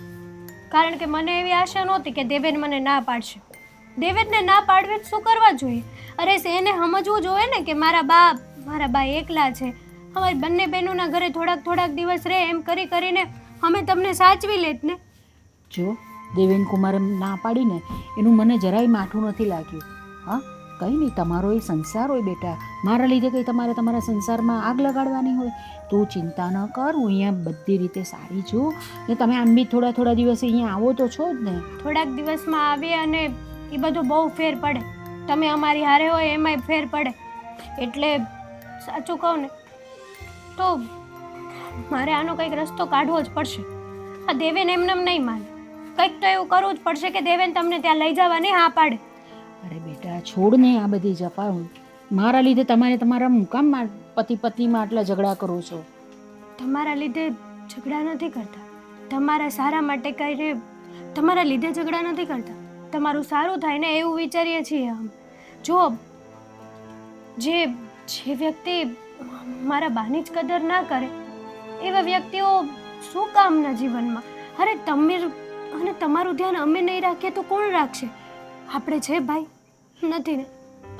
કારણ કે મને એવી આશા નહોતી કે દેવેન મને ના પાડશે. દેવેનને ના પાડવે શું કરવા જોઈએ? અરે એને સમજવું જોઈએ ને કે મારા બા એકલા છે. અમારી બંને બહેનોના ઘરે થોડાક દિવસ રહે એમ કરીને અમે તમને સાચવી લેત ને. જો દેવેન કુમારે ના પાડીને એનું મને જરાય માઠું નથી લાગ્યું. હા, કંઈ નહીં, તમારો એ સંસાર હોય બેટા. મારા લીધે કંઈ તમારે તમારા સંસારમાં આગ લગાડવાની હોય? તું ચિંતા ન કર, હું અહીંયા બધી રીતે સારી છું. ને તમે આમ બી થોડા દિવસે અહીંયા આવો તો છો જ ને. થોડાક દિવસમાં આવીએ અને એ બધું બહુ ફેર પડે. તમે અમારી હારે હોય એમાંય ફેર પડે. એટલે સાચું કહું ને તો મારે આનો કંઈક રસ્તો કાઢવો જ પડશે. આ દેવેન એમને નહીં માને. કંઈક તો એવું કરવું જ પડશે કે દેવેન તમને ત્યાં લઈ જવાની હા પાડે. અરે બેટા, છોડ ને આ બધી જફા. મારા લીધે તમારે તમારા મુકામમાં પતિ પત્નીમાં આટલા ઝઘડા કરો છો. તમારા લીધે ઝઘડા નથી કરતા. તમારા સારા માટે કહીને તમારા લીધે ઝઘડા નથી કરતા. તમારું સારું થાય ને એવું વિચારીએ છીએ અમે. જો જે વ્યક્તિ મારા બાની જ કદર ના કરે એવા વ્યક્તિઓ શું કામના જીવનમાં? અરે તમે અને તમારું ધ્યાન અમે નહીં રાખીએ તો કોણ રાખશે? આપણે છે ભાઈ? નથી ને.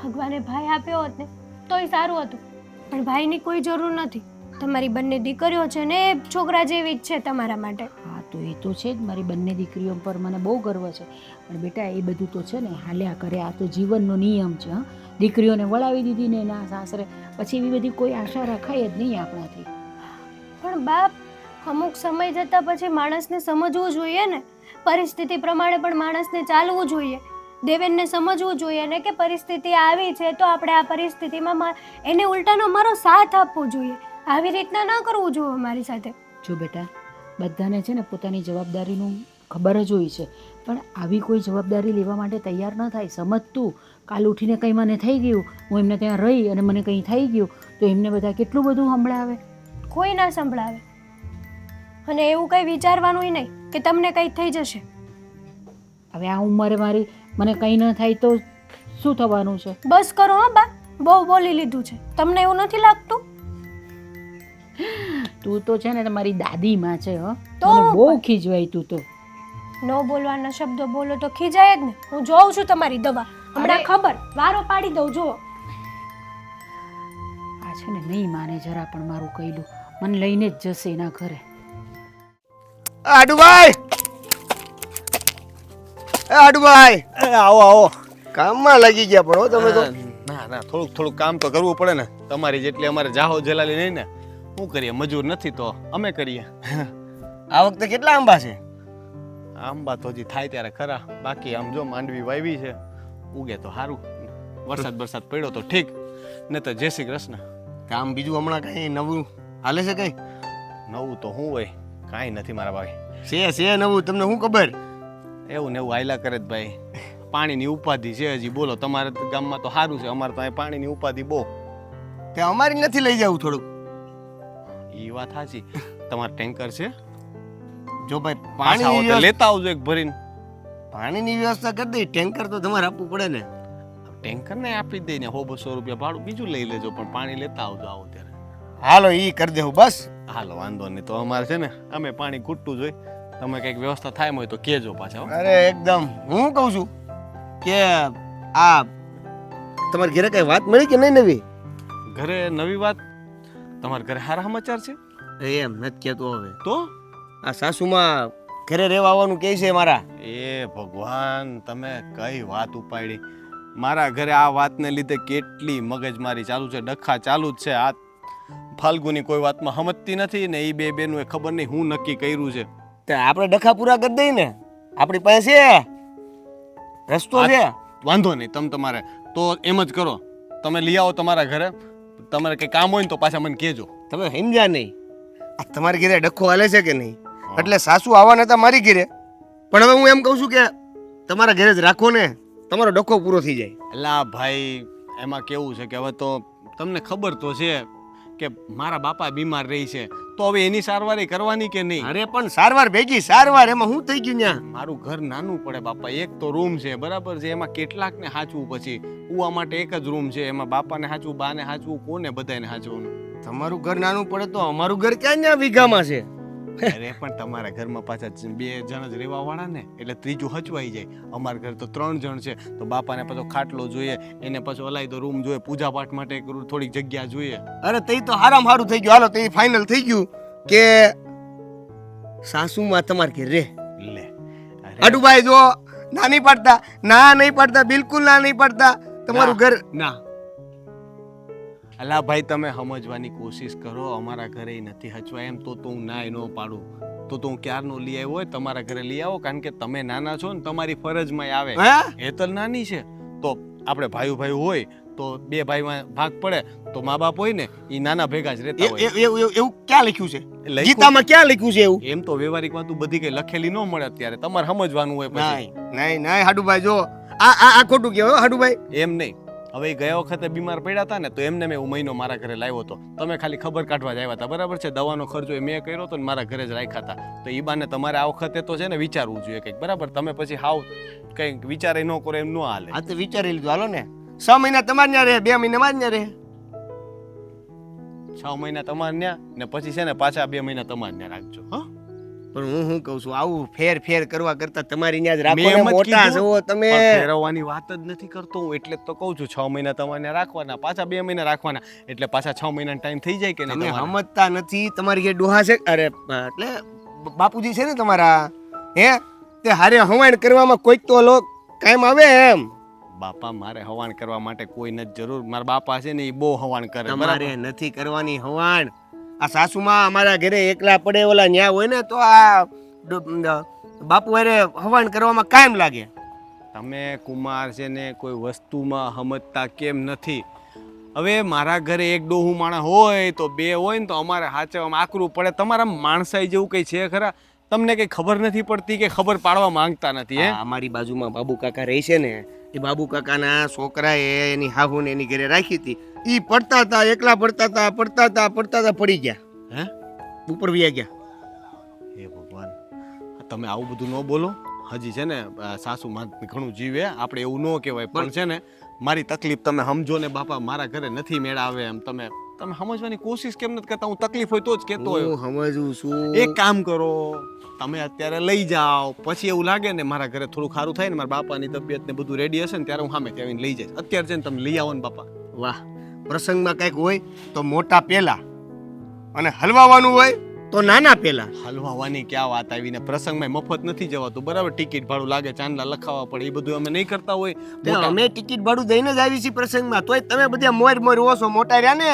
ભગવાને ભાઈ આપ્યો હોત ને તોય સારું હતું, પણ ભાઈની કોઈ જરૂર નથી. તમારી બંને દીકરીઓ છે ને એ છોકરા જેવી જ છે તમારા માટે. હા તો એ તો છે જ, મારી બંને દીકરીઓ પર મને બહુ ગર્વ છે. પણ બેટા એ બધું તો છે ને હાલ્યા કરે, આ તો જીવનનો નિયમ છે. હા, દીકરીઓને વળાવી દીધી ને ના સાસરે, પછી એવી બધી કોઈ આશા રખાય જ નહીં આપણાથી. પણ બાપ, અમુક સમય જતાં પછી માણસને સમજવું જોઈએ ને, પરિસ્થિતિ પ્રમાણે પણ માણસને ચાલવું જોઈએ. દેવેનને સમજવું જોઈએ ને કે પરિસ્થિતિ આવી છે તો આપણે આ પરિસ્થિતિમાં એને ઉલટાનો મારો સાથ આપવો જોઈએ. આવી રીતના ના કરવું જોઈએ મારી સાથે. જો બેટા, બધાને છે ને પોતાની જવાબદારીનું ખબર જ હોય છે, પણ આવી કોઈ જવાબદારી લેવા માટે તૈયાર ન થાય. સમજ તું, કાલ ઉઠીને કંઈ મને થઈ ગયું, હું એમને ત્યાં રહી અને મને કંઈ થઈ ગયું તો એમને બધા કેટલું બધું સંભળાવે. કોઈ ના સંભળાવે. અને એવું કંઈ વિચારવાનું નહીં કે તમને કંઈ થઈ જશે. હવે આ ઉંમરે મને કંઈ ન થાય તો શું થવાનું છે? બસ કરો હા બા, બહુ બોલી લીધું છે. તમને એવું નથી લાગતું? તું તો છે ને તમારી દાદીમાં છે. હો, તો મને બહુ ખીજવાય તું તો. ન બોલવાના શબ્દો બોલો તો ખીજાય જ ને. હું જોઉં છું તમારી દવા હમણાં, ખબર વારો પાડી દઉં. જુઓ આ છે ને નહીં માને જરા પણ મારું કહેલું, મને લઈને જ જશે એના ઘરે. આડુભાઈ, આડુભાઈ, આવો આવો. કામમાં લાગી ગયા પણ હો તમે તો. ના ના, થોડુંક કામ તો કરવું પડે ને. તમારી જેટલી અમારે જાહો જલાલી નહીં ને. શું કરીએ, મજૂર નથી તો અમે કરીએ. આ વખતે કેટલા આંબા છે? આંબા તો હજી થાય ત્યારે ખરા, બાકી આમ જો માંડવી વાવી છે, ઉગે તો સારું. વરસાદ પડ્યો તો ઠીક, ને તો જય શ્રી કૃષ્ણ. કામ બીજું હમણાં કઈ નવું હાલે છે? કઈ નવું તો શું હોય, કાંઈ નથી મારા ભાઈ. છે નવું, તમને શું ખબર? એવું ને એવું હાયલા કરે જ ભાઈ. પાણીની ઉપાધિ છે હજી. બોલો, તમારે ગામમાં તો સારું છે, અમારે તો અહીં પાણીની ઉપાધિ બહુ. તે અમારી નથી લઈ જવું થોડુંક? એ વાત સાચી. તમારે ટેન્કર છે? જો ભાઈ પાણી લેતા આવજો એક ભરીને. પાણીની વ્યવસ્થા કરી દઈ, ટેન્કર તો તમારે આપવું પડે ને. ટેન્કર ને આપી દઈને 100-200 રૂપિયા ભાડું બીજું લઈ લેજો, પણ પાણી લેતા આવજો આવો ત્યારે. હાલો ઈ કરી દેવું બસ. હાલો વાંધો નહીં. તો અમારે છે ને અમે પાણી ખૂટતું જોઈએ, તમે કંઈક વ્યવસ્થા થાય હોય તો કહેજો પાછા. અરે એકદમ. હું કહું છું કે આ તમારી ઘરે કઈ વાત મળી કે નહીં નવી? ઘરે નવી વાત? તમારા ઘરે સારા સમાચાર છે? એમ નથી કહેતો હવે તો આ સાસુમાં ઘરે રહેવા આવવાનું કહે છે મારા. એ ભગવાન, તમે કઈ વાત ઉપાડી. મારા ઘરે આ વાતને લીધે કેટલી મગજમારી ચાલુ છે, ડખા ચાલુ જ છે. આ ફાલ્ગુની કોઈ વાતમાં સમજતી નથી ને એ બે બેનું એ ખબર નહીં હું નક્કી કર્યું છે. તે આપણે ડખા પૂરા કરી દઈ ને, આપણી પાસે રસ્તો છે. વાંધો નહીં, તમે તમારે તો એમ જ કરો, તમે લઈ આવો તમારા ઘરે. તમારે કંઈ કામ હોય ને તો પાછા મને કહેજો. તમે સમજ્યા નહીં? આ તમારી ઘરે ડખો હાલે છે કે નહીં? એટલે સાસુ આવવાના હતા મારી ઘરે, પણ હવે હું એમ કહું છું કે તમારા ઘરે જ રાખો ને, તમારો ડખો પૂરો થઈ જાય. અલા ભાઈ, એમાં કેવું છે કે હવે તો તમને ખબર તો છે કે મારા બાપા બીમાર રહી છે, તો હવે એની સારવાર કરવાની કે નહીં? અરે પણ સારવાર ભેગી સારવાર, એમાં શું થઈ ગયું? ત્યાં મારું ઘર નાનું પડે બાપા, એક તો રૂમ છે બરાબર છે, એમાં કેટલાક ને હાચવું, પછી ઉવા માટે એક જ રૂમ છે, એમાં બાપાને હાચવું, બાને હાચવું, કોને બધાને હાચવું. તમારું ઘર નાનું પડે તો અમારું ઘર ક્યાં ત્યાં વીઘામાં છે? અરે પણ તમારા ઘરમાં પાછા 2 જણ જ રહેવા વાળા ને, એટલે ત્રીજું હચવાઈ જાય. અમારા ઘર તો 3 જણ છે, તો બાપાને પાછો ખાટલો જોઈએ, એને પાછો અલાયદો રૂમ જોઈએ, પૂજા પાઠ માટે થોડીક જગ્યા જોઈએ. અરે તે તો હારામ હારું થઈ ગયું. હાલો તે ફાઇનલ થઈ ગયું કે સાસુમાં તમારે ઘેર રે. લે આડુભાઈ જો ના નહીં પાડતા, ના નહીં પાડતા, બિલકુલ ના નહીં પાડતા. તમારું ઘર ના. અલા ભાઈ, તમે સમજવાની કોશિશ કરો. અમારા ઘરે નથી હચવા એમ તો હું ના ન પાડું, તો હું ક્યારનો લઈ આવ્યો હોય. તમારા ઘરે લઈ આવો, કારણ કે તમે નાના છો ને, તમારી ફરજમાં આવે. હેતલ નાની છે તો આપણે ભાઈ હોય તો 2 ભાઈમાં ભાગ પડે, તો મા બાપ હોય ને એ નાના ભેગા જ રહેતા હોય. એવું ક્યાં લખ્યું છે ગીતામાં? ક્યાં લખ્યું છે એવું? એમ તો વ્યવહારિક વાતો બધી કઈ લખેલી ન મળે અત્યારે, તમારે સમજવાનું હોય. નહીં હાડુભાઈ જો આ ખોટું કહેવાય હાડુભાઈ. એમ નહીં. હવે ગયા વખતે બીમાર પડ્યા હતા ને, તો એમને મેં મહિનો મારા ઘરે લાવ્યો હતો. તમે ખાલી ખબર કાઢવા જ આવ્યા હતા બરાબર છે. દવાનો ખર્ચો એ મેં કર્યો હતો ને મારા ઘરે જ રાખ્યા હતા. તો એ બાને તમારે આ વખતે તો છે ને વિચારવું જોઈએ કંઈક બરાબર. તમે પછી હાવ કંઈક વિચારે ન કરો એમ ન હાલે. આ તો વિચારી લીધું. હાલો ને 6 મહિના તમારે ત્યાં રહે, 2 મહિના મારે ત્યાં રહે. 6 મહિના તમારે ત્યાં ને પછી છે ને પાછા 2 મહિના તમારે ત્યાં રાખજો. હા પણ હું કહું છું આવું ફેર કરવા કરતા તમારી ત્યાં જ રાખો મેં ને, એમ જ મોટા કીધું, છો તમે. પણ ફેરવવાની વાત જ નથી કરતો હું, એટલે જ તો કહું છું 6 મહિના તમારે રાખવાના, પાછા 2 મહિના રાખવાના, એટલે પાછા 6 મહિનાનો ટાઈમ થઈ જાય કે નહીં તમે તમારે? સમજતા નથી. તમારી જે ડોહા છે, અરે એટલે બાપુજી છે ને તમારા, હે તે હારે હવાણ કરવામાં કોઈક તો લોક કાયમ આવે એમ. બાપા મારે હવાણ કરવા માટે કોઈ નથી જરૂર, મારા બાપા છે ને એ બહુ હવાણ કરે. તમારે નથી કરવાની હવાણ. આ સાસુમાં અમારા ઘરે એકલા પડે ઓલા ન્યા હોય ને તો આ બાપુ હારે હવાણ કરવામાં કાયમ લાગે. તમે કુમાર છે ને કોઈ વસ્તુમાં સમજતા કેમ નથી? હવે મારા ઘરે એક ડોહું માણસ હોય તો 2 હોય ને તો અમારે હાચવામાં આકરું પડે. તમારા માણસાઈ જેવું કંઈ છે ખરા? તમને કંઈ ખબર નથી પડતી કે ખબર પાડવા માંગતા નથી? હે, અમારી બાજુમાં બાબુ કાકા રહે છે ને, એ બાબુ કાકાના છોકરાએ એની હાહુને એની ઘરે રાખી હતી. ઈ પડતા હતા, એકલા પડતા હતા, પડી ગયા. હે, ઉપર વ્યા ગયા. હે ભગવાન, તમે આવું બધું ન બોલો. હજી છે ને સાસુ માં ઘણું જીવે, આપણે એવું ન કહેવાય, પણ છે ને મારી તકલીફ તમે સમજો ને બાપા. મારા ઘરે નથી મેળ આવે એમ તમે સમજવાની કોશિશ કેમ નથી કરતા? હું તકલીફ હોય તો જ કહેતો હોય. હું સમજું છું. એક કામ કરો, તમે અત્યારે લઈ જાઓ, પછી એવું લાગે ને મારા ઘરે થોડું સારું થાય ને, મારા બાપાની તબિયત ને બધું રેડી હશે ને ત્યારે હું સામે આવીને લઈ જઈશ. અત્યારે છે ને તમે લઈ આવો ને બાપા. વાહ, પ્રસંગમાં કંઈક હોય તો મોટા પેલા, અને હલવાવાનું હોય તો નાના પેલા. હલવાવાની ક્યાં વાત આવીને? પ્રસંગમાં મફત નથી જવાતું, બરાબર? ટિકિટ ભાડું લાગે, ચાંદલા લખાવવા પડે, એ બધું અમે નહીં કરતા હોય. તે અમે ટિકિટ ભાડું દઈને જ આવી છીએ પ્રસંગમાં, તોય તમે બધા મોર ઓછો મોટા રહ્યા ને.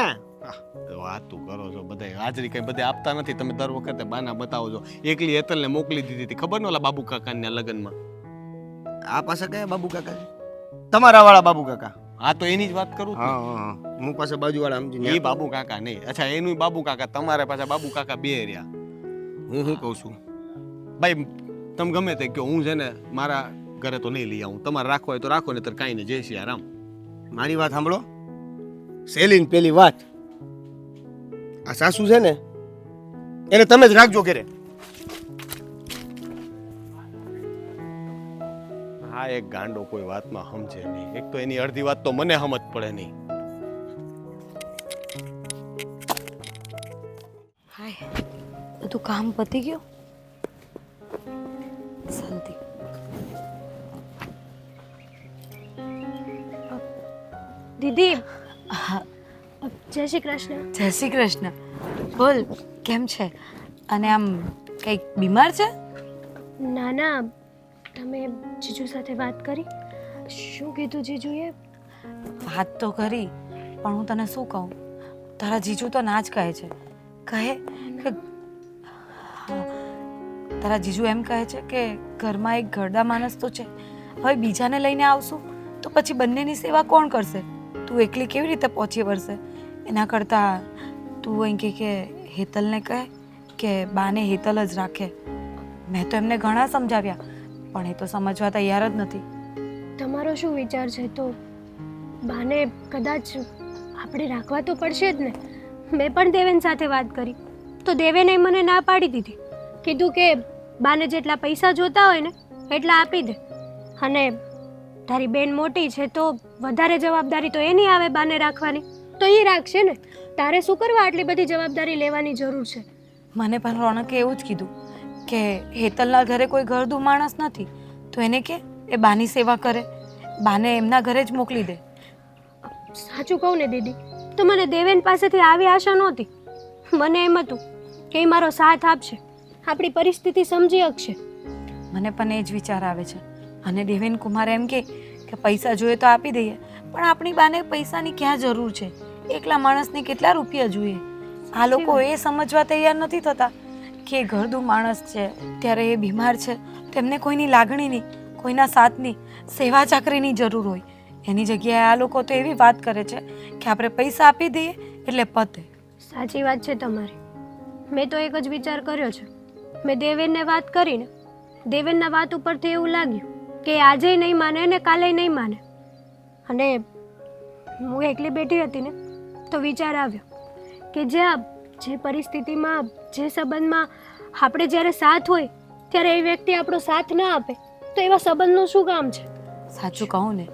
વાતું કરો છો બધા, હાજરી કઈ બધે આપતા નથી. તમે દર વખતે બાના બતાવો છો. એકલી હેતલને મોકલી દીધી હતી, ખબર ને ઓલા બાબુ કાકાના લગ્નમાં. આ પાસે કયા બાબુ કાકા છે? તમારા વાળા બાબુ કાકા? હા, તો એની જ વાત કરું છું. હા, હું પાસે બાજુ વાળા સમજી. એ બાબુ કાકા નહીં. અચ્છા, એનું બાબુ કાકા, તમારે પાછા બાબુ કાકા 2 રહ્યા. હું શું કહું છું ભાઈ, તમે ગમે તે કહો, હું છે ને મારા ઘરે તો નહીં લઈ આવું. તમારે રાખવો હોય તો રાખો, ને કાંઈ ને જય શ્રી રામ. મારી વાત સાંભળો. સેલીન પેલી વાત, આ સાસુ છે ને એને તમે જ રાખજો ઘરે. હા, એક ગાંડો કોઈ વાતમાં સમજે નહીં. એક તો એની અડધી વાત તો મને સમજ પડે નહીં. હાય, બધું કામ પતી ગયું? શાંતિ. દીદી, હા, જય શ્રી કૃષ્ણ. જય શ્રી કૃષ્ણ. બોલ, કેમ છે? અને આમ કંઈક બીમાર છે? ના ના, તમે જીજુ સાથે વાત કરી? શું કીધું જીજુએ? વાત તો કરી, પણ હું તને શું કહું, તારા જીજુ તો ના જ કહે છે. કહે કે હા, તારા જીજુ એમ કહે છે કે ઘરમાં એક ઘરડા માણસ તો છે, હવે બીજાને લઈને આવશું તો પછી બંનેની સેવા કોણ કરશે? તું એકલી કેવી રીતે પહોંચી વળશે? એના કરતાં તું અહીં કે હેતલને કહે કે બાને હેતલ જ રાખે. મેં તો એમને ઘણા સમજાવ્યા, પણ એ તો સમજવા તૈયાર જ નથી. તમારો શું વિચાર છે? તો બાને કદાચ આપણે રાખવા તો પડશે જ ને. મેં પણ દેવેન સાથે વાત કરી તો દેવેને મને ના પાડી દીધી. કીધું કે બાને જેટલા પૈસા જોતા હોય ને એટલા આપી દે, અને તારી બેન મોટી છે તો વધારે જવાબદારી તો એની આવે બાને રાખવાની, તો એ રાખશે ને. તારે શું કરવા આટલી બધી જવાબદારી લેવાની જરૂર છે? મને પણ રોનકે એવું જ કીધું કે હેતલના ઘરે કોઈ ઘરદુ માણસ નથી, તો એને કે એ બાની સેવા કરે, બાને એમના ઘરે જ મોકલી દે. સાચું કહું ને દીદી, તો મને દેવેન પાસેથી આવી આશા નહોતી. મને એમ હતું કે એ મારો સાથ આપશે, આપણી પરિસ્થિતિ સમજી શકશે. મને પણ એ જ વિચાર આવે છે. અને દેવેન કુમાર એમ કે પૈસા જોઈએ તો આપી દઈએ, પણ આપણી બાને પૈસાની ક્યાં જરૂર છે? એકલા માણસને કેટલા રૂપિયા જોઈએ? આ લોકો એ સમજવા તૈયાર નથી થતા કે ઘરદુ માણસ છે, ત્યારે એ બીમાર છે, તેમને કોઈની લાગણીની, કોઈના સાથની, સેવા ચાકરીની જરૂર હોય. એની જગ્યાએ આ લોકો તો એવી વાત કરે છે કે આપણે પૈસા આપી દઈએ એટલે પતે. સાચી વાત છે તમારી. મેં તો એક જ વિચાર કર્યો છે. મેં દેવેનને વાત કરીને, દેવેનના વાત ઉપરથી એવું લાગ્યું કે આજે નહીં માને ને કાલે નહીં માને. અને હું એકલી બેઠી હતી ને તો વિચાર આવ્યો કે જે પરિસ્થિતિમાં, જે સંબંધમાં આપણે જ્યારે સાથ હોય ત્યારે એ વ્યક્તિ આપણો સાથ ના આપે તો એવા સંબંધનું શું કામ છે? સાચું કહું ને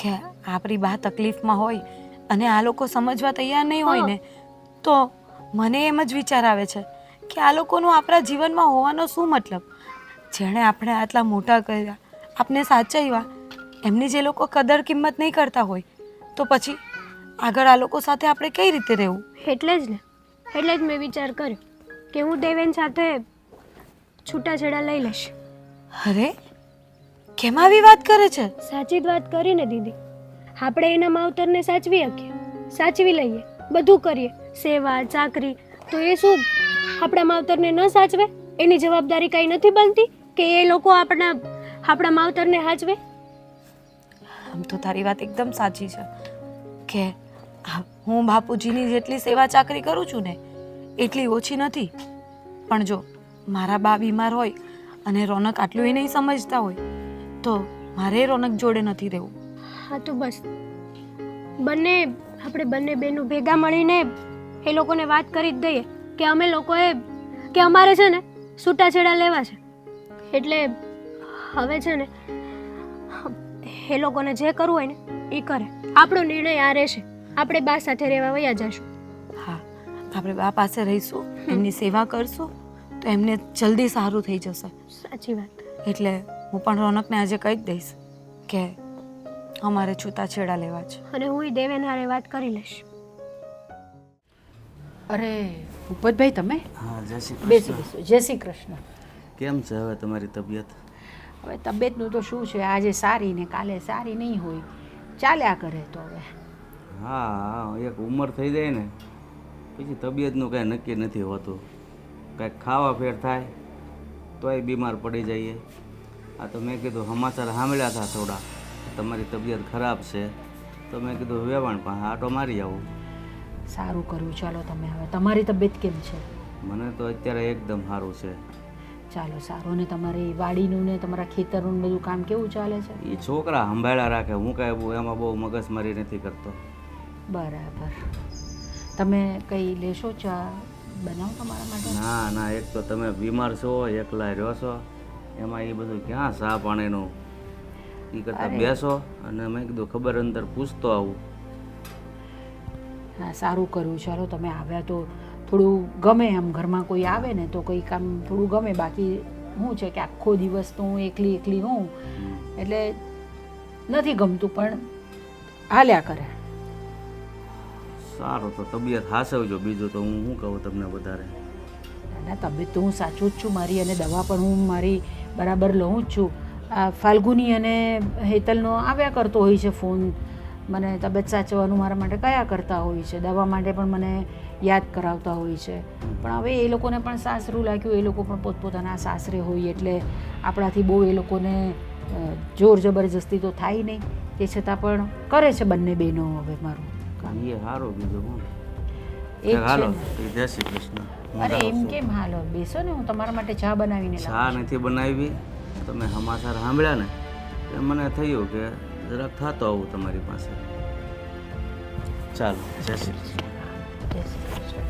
કે આપણી બા તકલીફમાં હોય અને આ લોકો સમજવા તૈયાર નહીં હોય ને, તો મને એમ જ વિચાર આવે છે કે આ લોકોનો આપણા જીવનમાં હોવાનો શું મતલબ? જેણે આપણે આટલા મોટા કર્યા, આપણે સાચવ્યા, એમની જે લોકો કદર કિંમત નહીં કરતા હોય તો પછી આગળ આ લોકો સાથે આપણે કઈ રીતે રહેવું? એટલે જ ને, એટલે જ મેં વિચાર કર્યો કે હું દેવેન સાથે છૂટાછેડા લઈ લઈશ. અરે કેમ આવી વાત કરે છે? સાચી જ વાત કરીને દીદી. આપણે એના માવતરને સાચવી શકીએ, સાચવી લઈએ, બધું કરીએ, સેવા ચાકરી, તો એ શું આપણા માવતરને ન સાચવે? એની જવાબદારી કાંઈ નથી બનતી કે એ લોકો આપણા માવતરને સાચવે? આમ તો તારી વાત એકદમ સાચી છે કે હું બાપુજીની જેટલી સેવા ચાકરી કરું છું ને એટલી ઓછી નથી. પણ જો મારા બા બીમાર હોય અને રોનક આટલું એ નહીં સમજતા હોય તો મારે રોનક જોડે નથી રહેવું. હા તો બસ આપણે બંને બહેનું ભેગા મળીને એ લોકોને વાત કરી જ દઈએ કે અમારે છે ને છૂટાછેડા લેવા છે. એટલે હવે છે ને એ લોકોને જે કરવું હોય ને એ કરે. આપણો નિર્ણય આ રહેશે. આપણે બા સાથે રહેવા વયા જશું. હા, આપણે બા પાસે રહીશું, એમની સેવા કરશું તો એમને જલ્દી સારું થઈ જશે. સાચી વાત. એટલે હું પણ રોનકને આજે કહી જ દઈશ કે અમારે છૂટાછેડા લેવા છે. અને હું દેવેન હારે વાત કરી લઈશ. અરે ભૂપતભાઈ તમે હા, જય શ્રી બેસો કૃષ્ણ. બેસો. જય શ્રી કૃષ્ણ. કેમ છે હવે તમારી તબિયત? હવે તબિયતનું તો શું છે, આજે સારી ને કાલે સારી નહીં હોય, ચાલ્યા કરે તો હવે. હા, એક ઉંમર થઈ જાય ને પછી તબિયતનું કાંઈ નક્કી નથી હોતું. કાંઈક ખાવા ફેર થાય તોય બીમાર પડી જઈએ. આ તો મેં કીધું સમાચાર સાંભળ્યા હતા થોડા, તમારી તબિયત ખરાબ છે, તો મેં કીધું વેવાણ પણ આટો મારી આવું. સારું કર્યું. ચાલો તમે હવે તમારી તબિયત કેમ છે? મને તો અત્યારે એકદમ સારું છે. ચાલો સારું. ને તમારી વાડીનું ને તમારા ખેતરનું બધું કામ કેવું ચાલે છે? એ છોકરા સંભાળ્યા રાખે, હું કાંઈ એમાં બહુ મગજમારી નથી કરતો. બરાબર. તમે કંઈ લેશો? ચા બનાવો તમારા માટે? ના ના, એક તો તમે બીમાર છો, એકલા રહ્યો છો, એમાં એ બધું ક્યાં ચા પાણીનું? એ કરતાં બેસો અને મેં કીધું ખબર અંદર પૂછતો આવું. હા, સારું કર્યું. ચાલો તમે આવ્યા તો થોડું ગમે, આમ ઘરમાં કોઈ આવે ને તો કંઈક આમ થોડું ગમે. બાકી શું છે કે આખો દિવસ તો હું એકલી હોઉં એટલે નથી ગમતું, પણ હાલ્યા કરે. સારું, તો તબિયત હાસવજો. બીજું તો હું શું કહું તમને વધારે? ના, તબિયત તો હું સાચું જ છું મારી, અને દવા પણ હું મારી બરાબર લઉં જ છું. આ ફાલ્ગુની અને હેતલનો આવ્યા કરતો હોય છે ફોન, મને તબિયત સાચવવાનું મારા માટે કયા કરતા હોય છે, દવા માટે પણ મને યાદ કરાવતા હોય છે. પણ હવે એ લોકોને પણ સાસરું લાગ્યું, એ લોકો પણ પોતપોતાના સાસરે હોય એટલે આપણાથી બહુ એ લોકોને જોર જબરજસ્તી તો થાય નહીં. તે છતાં પણ કરે છે બંને બહેનો હવે મારું કામ. એ સારું. બીજું હું એ જ છે હાલો, ને. જય શ્રી કૃષ્ણ. હું અરે જાઉં એમ છું. કેમ? હાલો બેસો ને, હું તમારા માટે ચા બનાવીને ચા લાવું છું. નથી બનાવી, તમે સમાચાર સાંભળ્યા ને એટલે મને થયું કે જરાક થતો આવું તમારી પાસે. ચાલો, જય શ્રી કૃષ્ણ. જય શ્રી કૃષ્ણ.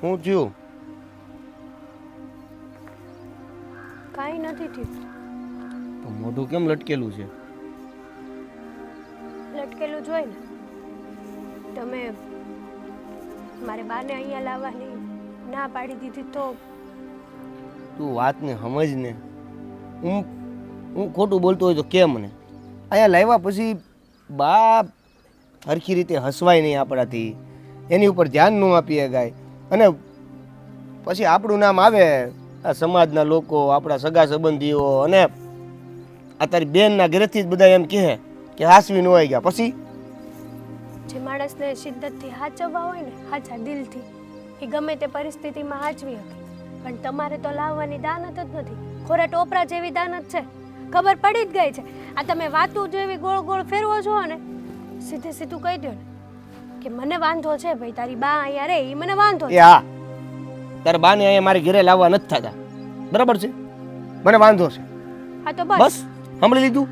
હું થયું? કાંઈ નથી થયું. તો મોઢું કેમ લટકેલું છે? લટકેલું જોઈ ને તમે મારે બાને અહીંયા લાવવાની ના પાડી દીધી તો તું વાતને સમજ ને. હું ખોટું બોલતો હોય તો કે મને. અહીંયા લાવ્યા પછી બા હરખી રીતે હસવાય નહીં આપણાથી, એની ઉપર ધ્યાન ન આપીએ ગાય, અને પછી આપણું નામ આવે આ સમાજના લોકો, આપણા સગા સંબંધીઓ, અને આ તારી બેનના ઘરેથી જ બધા એમ કહે કે હાસવી ન હોય ગયા. પછી જે માણસને શિદ્દતથી હાચવવા હોય ને, હાચા દિલથી, એ ગમે તે પરિસ્થિતિમાં હાચવી શકે. પણ તમારે તો લાવવાની દાનત જ નથી, ખોરા ટોપરા જેવી દાનત છે. ખબર પડી જ ગઈ છે. આ તમે વાતું જેવી ગોળ ગોળ ફેરવો છો ને, સીધે સીધું કહી દો ને કે મને વાંધો છે ભાઈ, તારી બા અહીંયા રે, એ મને વાંધો એ છે. હા, તારા બાને અહીંયા મારી ઘરે લાવવા નથી થતા, બરાબર છે? મને વાંધો છે. હા તો બસ સાંભળી લીધું?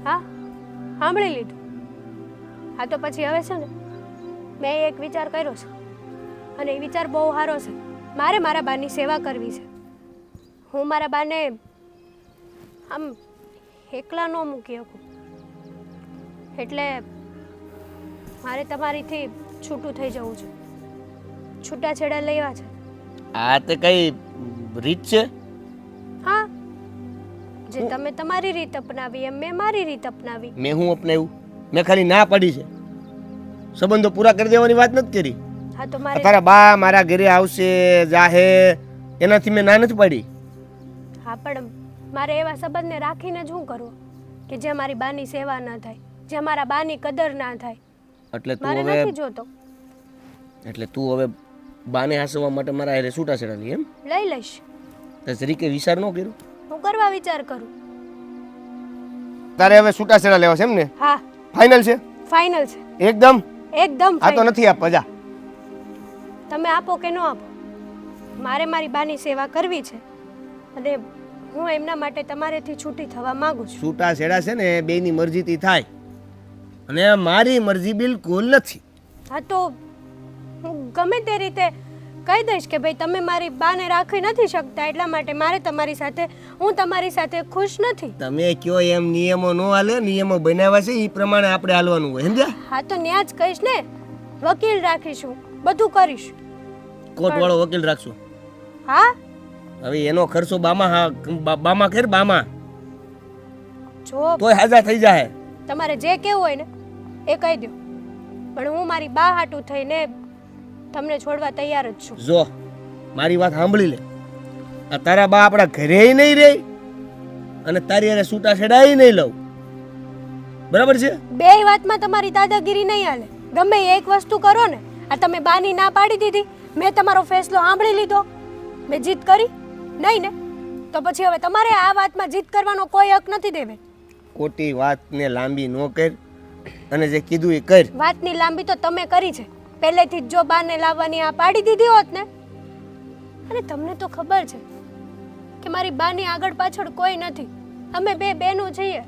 હા, સાંભળી લીધું. હા તો પછી હવે છે ને મેં એક વિચાર કર્યો છે, અને એ વિચાર બહુ સારો છે. મારે મારા બાની સેવા કરવી છે. હું મારા બાને આમ એકલા ન મૂકી શકું. એટલે મારે તમારીથી છૂટું થઈ જવું છે, છૂટાછેડા લેવા છે. આ તે કઈ રીત છે? હા, જે તમે તમારી રીત અપનાવી એમ મેં મારી રીત અપનાવી. મેં હું અપનાવ્યું? મેં ખાલી ના પાડી છે, સંબંધો પૂરા કરી દેવાની વાત નથી કરી. હા તો મારે તારા બા મારા ઘરે આવશે જાહે એનાથી મેં ના નથી પાડી. હા પણ મારે એવા સંબંધને રાખીને જ શું કરવું કે જે મારી બાની સેવા ના થાય, જે મારા બાની કદર ના થાય. એટલે તું મારે હવે નથી જોતો. તું હવે બાને હાસવા માટે મારા હારે છૂટાછેડા લી એમ? લઈ લઈશ. તે જરીકે વિચાર ન કર્યો? હું કરવા વિચાર કરું. તારે હવે છૂટાછેડા લેવા છે એમ ને? હા, ફાઇનલ છે? ફાઇનલ છે, એકદમ? એકદમ આ તો final. નથી આપવા જા. તમે આપો કે ન આપો, મારે મારી બાની સેવા કરવી છે અને હું એમના માટે તમારેથી છૂટી થવા માંગુ છું. છૂટાછેડા છે ને બેયની મરજીથી થાય અને મારી મરજી બિલકુલ નથી. હા તો હું ગમે તે રીતે કહી દઈશ કે ભાઈ તમે મારી બાને રાખી નથી શકતા એટલા માટે મારે તમારી સાથે, હું તમારી સાથે ખુશ નથી. તમે કયો એમ નિયમો નો હાલે, નિયમો બનાવ્યા છે એ પ્રમાણે આપણે હાલવાનું હોય, સમજ્યા? હા તો ન્યા જ કહીશ ને, વકીલ રાખીશું, બધું કરીશ. કોર્ટ વાળો વકીલ રાખશું. હા હવે એનો ખર્ચો બામાં કર બામાં જો તોય હાજા થઈ જાય. તમારે જે કેવું હોય ને એ કહી દો, પણ હું મારી બા હાટું થઈને તમને છોડવા તૈયાર જ છું. જો મારી વાત સાંભળી લે, આ તારા બા આપણા ઘરે નહીં રહે અને તારી હારે છૂટાછેડા નહીં લઉં, બરાબર છે? બેય વાતમાં તમારી દાદાગીરી નહીં હાલે. ગમે એ એક વસ્તુ કરો ને, આ તમે બાની ના પાડી દીધી, મેં તમારો ફેસલો સાંભળી લીધો, મેં જીત કરી નહીં ને, તો પછી હવે તમારે આ વાતમાં જીત કરવાનો કોઈ હક નથી દેવે. ખોટી વાતને લાંબી ન કર અને જે કીધું એ કર. વાતની લાંબી તો તમે કરી છે. પહેલેથી જ જો બાને લાવવાની આ પાડી દીધી હોત ને, અને તમને તો ખબર છે કે મારી બાની આગળ પાછળ કોઈ નથી, અમે બે બહેનો છીએ,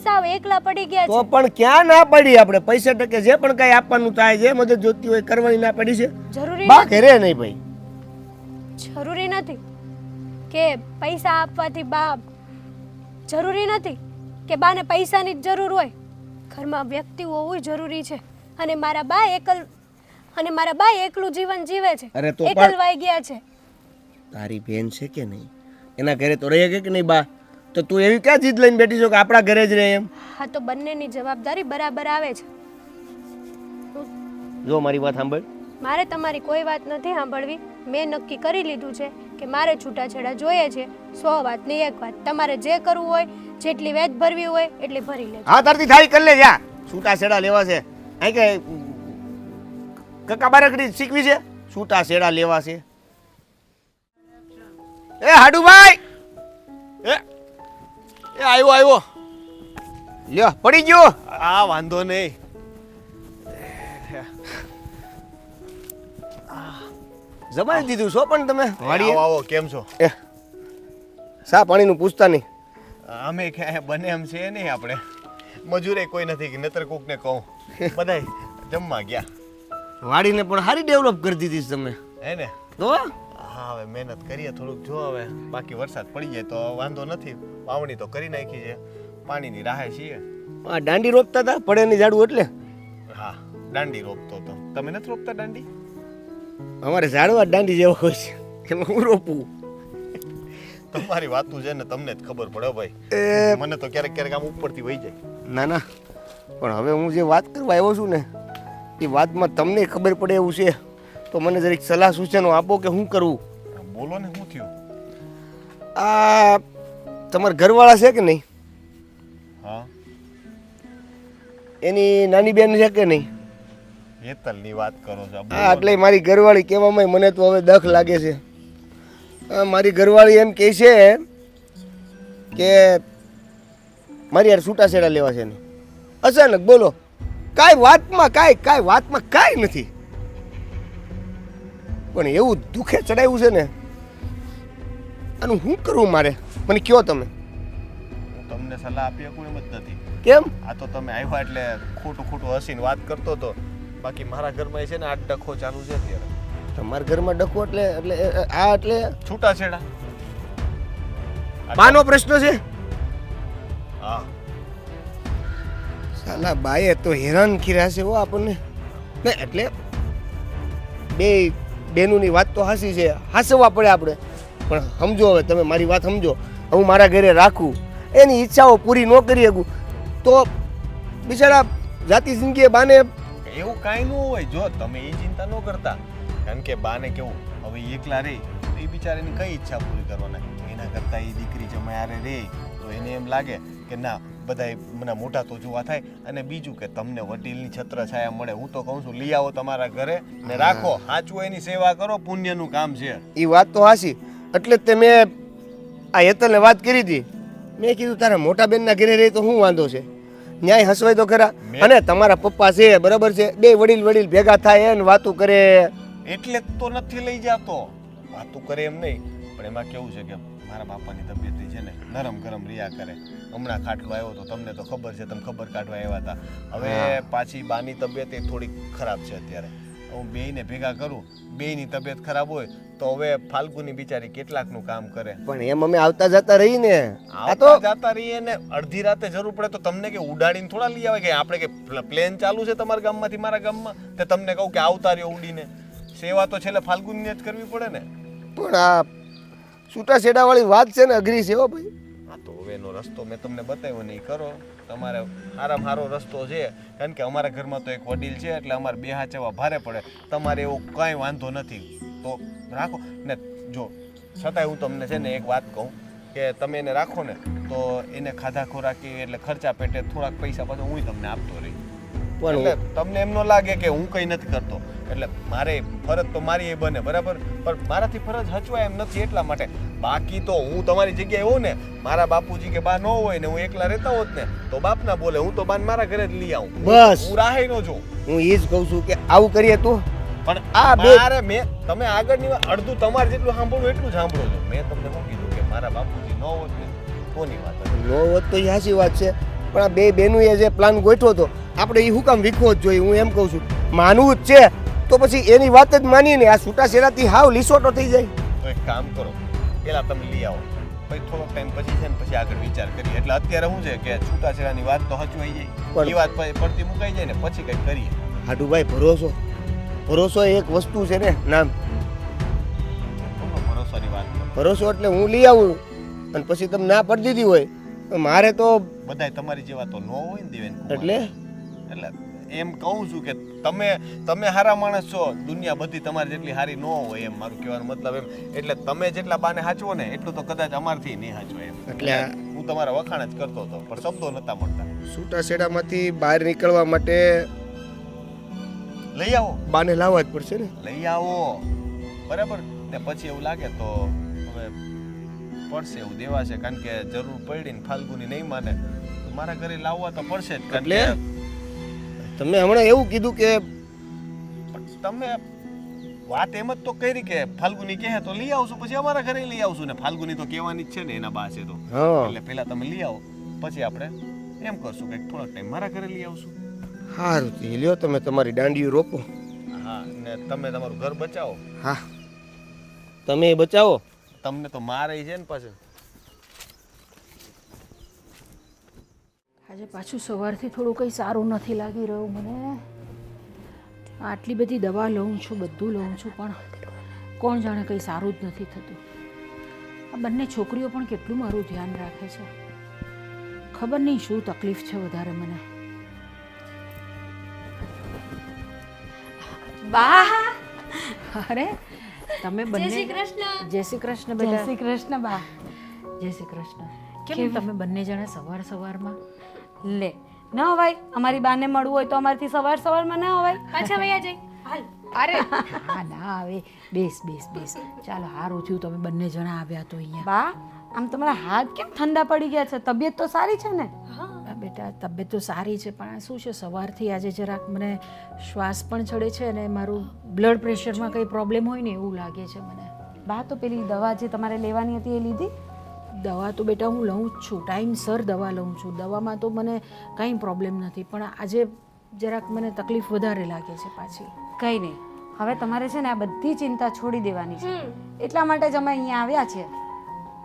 સાવ એકલા પડી ગયા તો છે. પણ ક્યાં ના પડી? આપણે પૈસા ટકે જે પણ કઈ આપવાનું થાય છે, મદદ જોતી હોય કરવાની ના પડી છે. જરૂરી બા નથી, ઘરે નહીં ભાઈ. જરૂરી નથી કે પૈસા આપવાથી બા, જરૂરી નથી કે બાને પૈસાની જ જરૂર હોય. ઘરમાં વ્યક્તિ હોવું જરૂરી છે અને મારા બા એકલું જીવન જીવે છે, અરે તો પણ- એકલવાઈ ગયા છે. તારી બેન છે કે નહીં? એના ઘરે તો રહે કે નહીં બા? તો તું એવી ક્યાં જીદ લઈને બેઠી છો કે આપણા ઘરે જ રહે એમ? હા તો બંનેની જવાબદારી બરાબર આવે છે. જો મારી વાત સાંભળ, મારે તમારી કોઈ વાત નથી સાંભળવી. મેં નક્કી કરી લીધું છે કે મારે છૂટાછેડા જોઈએ છે. 100 વાતની એક વાત. તમારે જે કરવું હોય, જેટલી વેચ ભરવી હોય એટલી ભરી લેજો. હા તારથી થાય કરી લે જા. છૂટાછેડા લેવા છે અહીં કે કકા બારકડી શીખવી છે? છૂટાછેડા લેવા છે. એ હાડુભાઈ, એ આવ્યો લ્યો પડી ગયો. આ વાંધો નહીં. જમાઈ દીધું છો પણ તમે વાડીએ. આવો આવો, કેમ છો? એ સા પાણીનું પૂછતા નહીં. અમે ક્યાંય બને એમ છે નહીં, આપણે મજૂરે કોઈ નથી કે નતર કોકને કહું. બધાય જમવા ગયા. વાડીને પણ સારી ડેવલપ કરી દીધી છે તમે હે ને? તો. હા હવે મહેનત કરીએ થોડુંક. જો હવે બાકી વરસાદ પડી જાય તો વાંધો નથી. વાવણી તો કરી નાખી છે, પાણીની રાહે છીએ. આ દાંડી રોપતા હતા પડેની ઝાડું એટલે. હા દાંડી રોપતો તો. તમે નથી રોપતા દાંડી? અમારે ઝાડવા દાંડી જેવો હોય છે, એમાં હું રોપું? તમારી વાતું છે ને તમને જ ખબર પડે ભાઈ. મને તો ક્યારેક ક્યારેક આમ ઉપરથી વહી જાય. ના ના, પણ હવે હું જે વાત કરવા આવ્યો છું ને એ વાતમાં તમને ખબર પડે એવું છે તો મને જરીક સલાહ સૂચનો આપો કે શું કરવું. બોલો ને, શું થયું? આ તમારા ઘરવાળા છે કે નહીં? હા એની નાની બેન છે કે નહીં? હેતલની વાત કરો છો? હા એટલે મારી ઘરવાળી કહેવામાં મને તો હવે દખ લાગે છે. મારી ઘરવાળી એમ કહે છે કે મારી યાર છૂટાછેડા લેવા છે ને. અચાનક બોલો, કાંઈ વાતમાં કાંઈ નથી, પણ એવું દુખે ચડાવ્યું છે ને. આનું શું કરવું મારે? મને કયો તમે. હું તમને સલાહ આપી શકું એમ જ નથી. કેમ? આ તો તમે આવ્યા એટલે ખોટું હસીને વાત કરતો હતો. બાકી મારા ઘરમાં છે ને આ ડખો ચાલુ છે અત્યારે. તમારા ઘરમાં ડખો એટલે છૂટાછેડા. બાનો પ્રશ્ન છે. હા સાલા બાએ તો હેરાન કર્યા છે હો આપણને. ને એટલે બેનુની વાત તો હાસી છે, હાસવા પડે આપણે. પણ સમજો, હવે તમે મારી વાત સમજો. હું મારા ઘરે રાખું, એની ઈચ્છાઓ પૂરી ન કરી શકું તો બિચારા જાતિ જિંદગીએ બાને. એવું કાંઈ ન હોય. જો તમે એ ચિંતા ન કરતા, કારણ કે બાને કેવું હવે ઈ એકલા રહે તો એ બિચારાની કઈ ઈચ્છા પૂરી કરવાના. એના કરતાં એ દીકરી જમાયારે રહે તો એને એમ લાગે કે ના બધાય મને મોટા તો જોવા થાય, અને બીજું કે તમને વડીલની છત્ર છાયા મળે. હું તો કહું છું લઈ આવો તમારા ઘરે ને રાખો, સાચું એની સેવા કરો, પુણ્યનું કામ છે. એ વાત તો હાસી. એટલે જ તે મેં આ હેતલને વાત કરી હતી. મેં કીધું તારા મોટા બેનના ઘરે રહે તો શું વાંધો છે, ન્યાય હસવાય તો ખરા. અને તમારા પપ્પા છે બરાબર છે, બે વડીલ ભેગા થાય એને વાતું કરે. એટલે જ તો નથી લઈ જતો. વાતું કરે એમ નહીં, પણ એમાં કેવું છે કે મારા બાપાની તબિયત છે ને નરમ ગરમ રહ્યા કરે. હમણાં ખાટલો આવ્યો તો તમને તો ખબર છે, તમે ખબર કાઢવા આવ્યા હતા. હવે પાછી બાની તબિયત એ થોડી ખરાબ છે અત્યારે. હું બેયને ભેગા કરું, બેયની તબિયત ખરાબ હોય તો હવે ફાલ્ગુની બિચારી કેટલાકનું કામ કરે. પણ એમ અમે આવતા જતા રહી ને, આ તો આવતા જતા રહીએ ને અડધી રાતે જરૂર પડે તો તમને કે ઉડાડીને થોડા લઈ આવે. કે આપણે કે પ્લેન ચાલુ છે તમારા ગામમાંથી મારા ગામમાં, તે તમને કહું કે આવતા રહ્યો ઉડીને. સેવા તો છેલ્લે ફાલ્ગુનીને જ કરવી પડે ને. પણ આ છૂટા છેડા વાળી વાત છે ને, અઘરી છે હો ભાઈ. હા તો હવે એનો રસ્તો મેં તમને બતાવ્યો ને, એ કરો. તમારે સારામાં સારો રસ્તો છે, કારણ કે અમારા ઘરમાં તો એક વડીલ છે એટલે અમારે બે હાચવા ભારે પડે. તમારે એવો કાંઈ વાંધો નથી તો રાખો ને. જો છતાંય હું તમને છે ને એક વાત કહું કે તમે એને રાખો ને તો એને ખાધા ખોરાકી એટલે ખર્ચા પેટે થોડાક પૈસા પાછો હું તમને આપતો રહી. એટલે તમને એમ ન લાગે કે હું કંઈ નથી કરતો. એટલે મારે ફરજ તો મારી એ બને બરાબર, પણ મારાથી ફરજ હચવાય એમ નથી એટલા માટે. બાકી તો હું તમારી જગ્યાએ હોઉં ને, મારા બાપુજી કે બા ન હોય ને હું એકલા રહેતા હોત ને તો બાપ ના બોલે, હું તો બાને મારા ઘરે જ લઈ આવું. બસ હું રાહે ન જોઉં. હું એ જ કહું છું કે આવું કરીએ તો. પણ આ બે મારે તમે આગળની અડધું તમારે જેટલું સાંભળવું એટલું જ સાંભળો છો. મેં તમને શું કીધું કે મારા બાપુજી ન હોત ને કોની વાત હતી. નો હોત તો એ સાચી વાત છે, પણ આ બે બેનુએ જે પ્લાન ગોઠવો હતો આપણે એ હું કામ વિખવો જ જોઈએ. હું એમ કહું છું માનવું જ છે તો પછી એની વાત જ માનીને આ છૂટા છેડાથી હાવ લીસોટો થઈ જાય. તો એક કામ કરો, પેલા તમે લઈ આવો, પછી થોડોક ટાઈમ પછી છે ને પછી આગળ વિચાર કરીએ. એટલે અત્યારે શું છે કે છૂટાછેડાની વાત તો હચવાઈ જાય, એ વાત પડતી મુકાઈ જાય ને પછી કંઈક કરીએ. હાડુભાઈ ભરોસો એક વસ્તુ છે ને નામ. ભરોસાની વાત કરો. ભરોસો એટલે હું લઈ આવું અને પછી તમે ના પડી દીધી હોય તો મારે તો બધાય તમારી જેવા તો ન હોય ને દેવેન. એટલે એમ કહું છું કે તમે હારા માણસ છો, દુનિયા બધી તમારી જેટલી હારી ન હોય એમ મારું કહેવાનો મતલબ એમ. એટલે તમે જેટલા બાને હાચવો ને એટલું તો કદાચ અમારથી નહીં હાચવો એમ. એટલે હું તમારા વખાણ જ કરતો હતો પણ શબ્દો નતા મળતા. છૂટા છેડામાંથી બહાર નીકળવા માટે લઈ આવો, બાને લાવવા જ પડશે ને. લઈ આવો બરાબર ને. પછી એવું લાગે તો હવે પડશે એવું દેવા છે, કારણ કે જરૂર પડી ને ફાલ્ગુની નહીં માને તો મારા ઘરે લાવવા તો પડશે જ. એટલે તમે હમણાં એવું કીધું કે તમે વાત એમ જ તો કરી કે ફાલ્ગુની કહે તો લઈ આવશું, પછી અમારા ઘરે લઈ આવશું ને. ફાલ્ગુની તો કહેવાની જ છે ને, એના બા છે તો. એટલે પેલા તમે લઈ આવો, પછી આપણે એમ કરશું કે થોડોક ટાઈમ મારા ઘરે લઈ આવશું. સારું લ્યો, તમે તમારી દાંડીઓ રોપો. હા ને તમે તમારું ઘર બચાવો. હા તમે બચાવો. તમને તો મારે છે ને પાછું. આજે પાછું સવારથી થોડું કંઈ સારું નથી લાગી રહ્યું મને. આટલી બધી દવા લઉં છું, બધું લઉં છું, પણ કોણ જાણે કંઈ સારું જ નથી થતું. આ બંને છોકરીઓ પણ કેટલું મારું ધ્યાન રાખે છે. ખબર નહીં શું તકલીફ છે વધારે મને. બા અરે તમે બંને જય શ્રી કૃષ્ણ બેટા. જય શ્રી કૃષ્ણ બા. જય શ્રી કૃષ્ણ. કેમ તમે બંને જણા સવારમાં લે ન હવાય, અમારી બાને મળવું હોય તો અમારથી સવારમાં ના હવાય. પાછા વયા જાય. હાલ. અરે હા ના આવે. બેસ. ચાલો સારું થયું તમે બંને જણા આવ્યા તો અહીંયા. બા આમ તમારા હાથ કેમ ઠંડા પડી ગયા છે? તબિયત તો સારી છે ને? બેટા તબિયત તો સારી છે, પણ શું છે સવારથી આજે જરાક મને શ્વાસ પણ ચડે છે અને મારું બ્લડ પ્રેશરમાં કંઈ પ્રોબ્લેમ હોય ને એવું લાગે છે મને. બા તો પેલી દવા જે તમારે લેવાની હતી એ લીધી? દવા તો બેટા હું લઉં જ છું, ટાઈમસર દવા લઉં છું. દવામાં તો મને કંઈ પ્રોબ્લેમ નથી, પણ આજે જરાક મને તકલીફ વધારે લાગે છે પાછી. કંઈ નહીં, હવે તમારે છે ને આ બધી ચિંતા છોડી દેવાની છે. એટલા માટે જ અમે અહીંયા આવ્યા છે.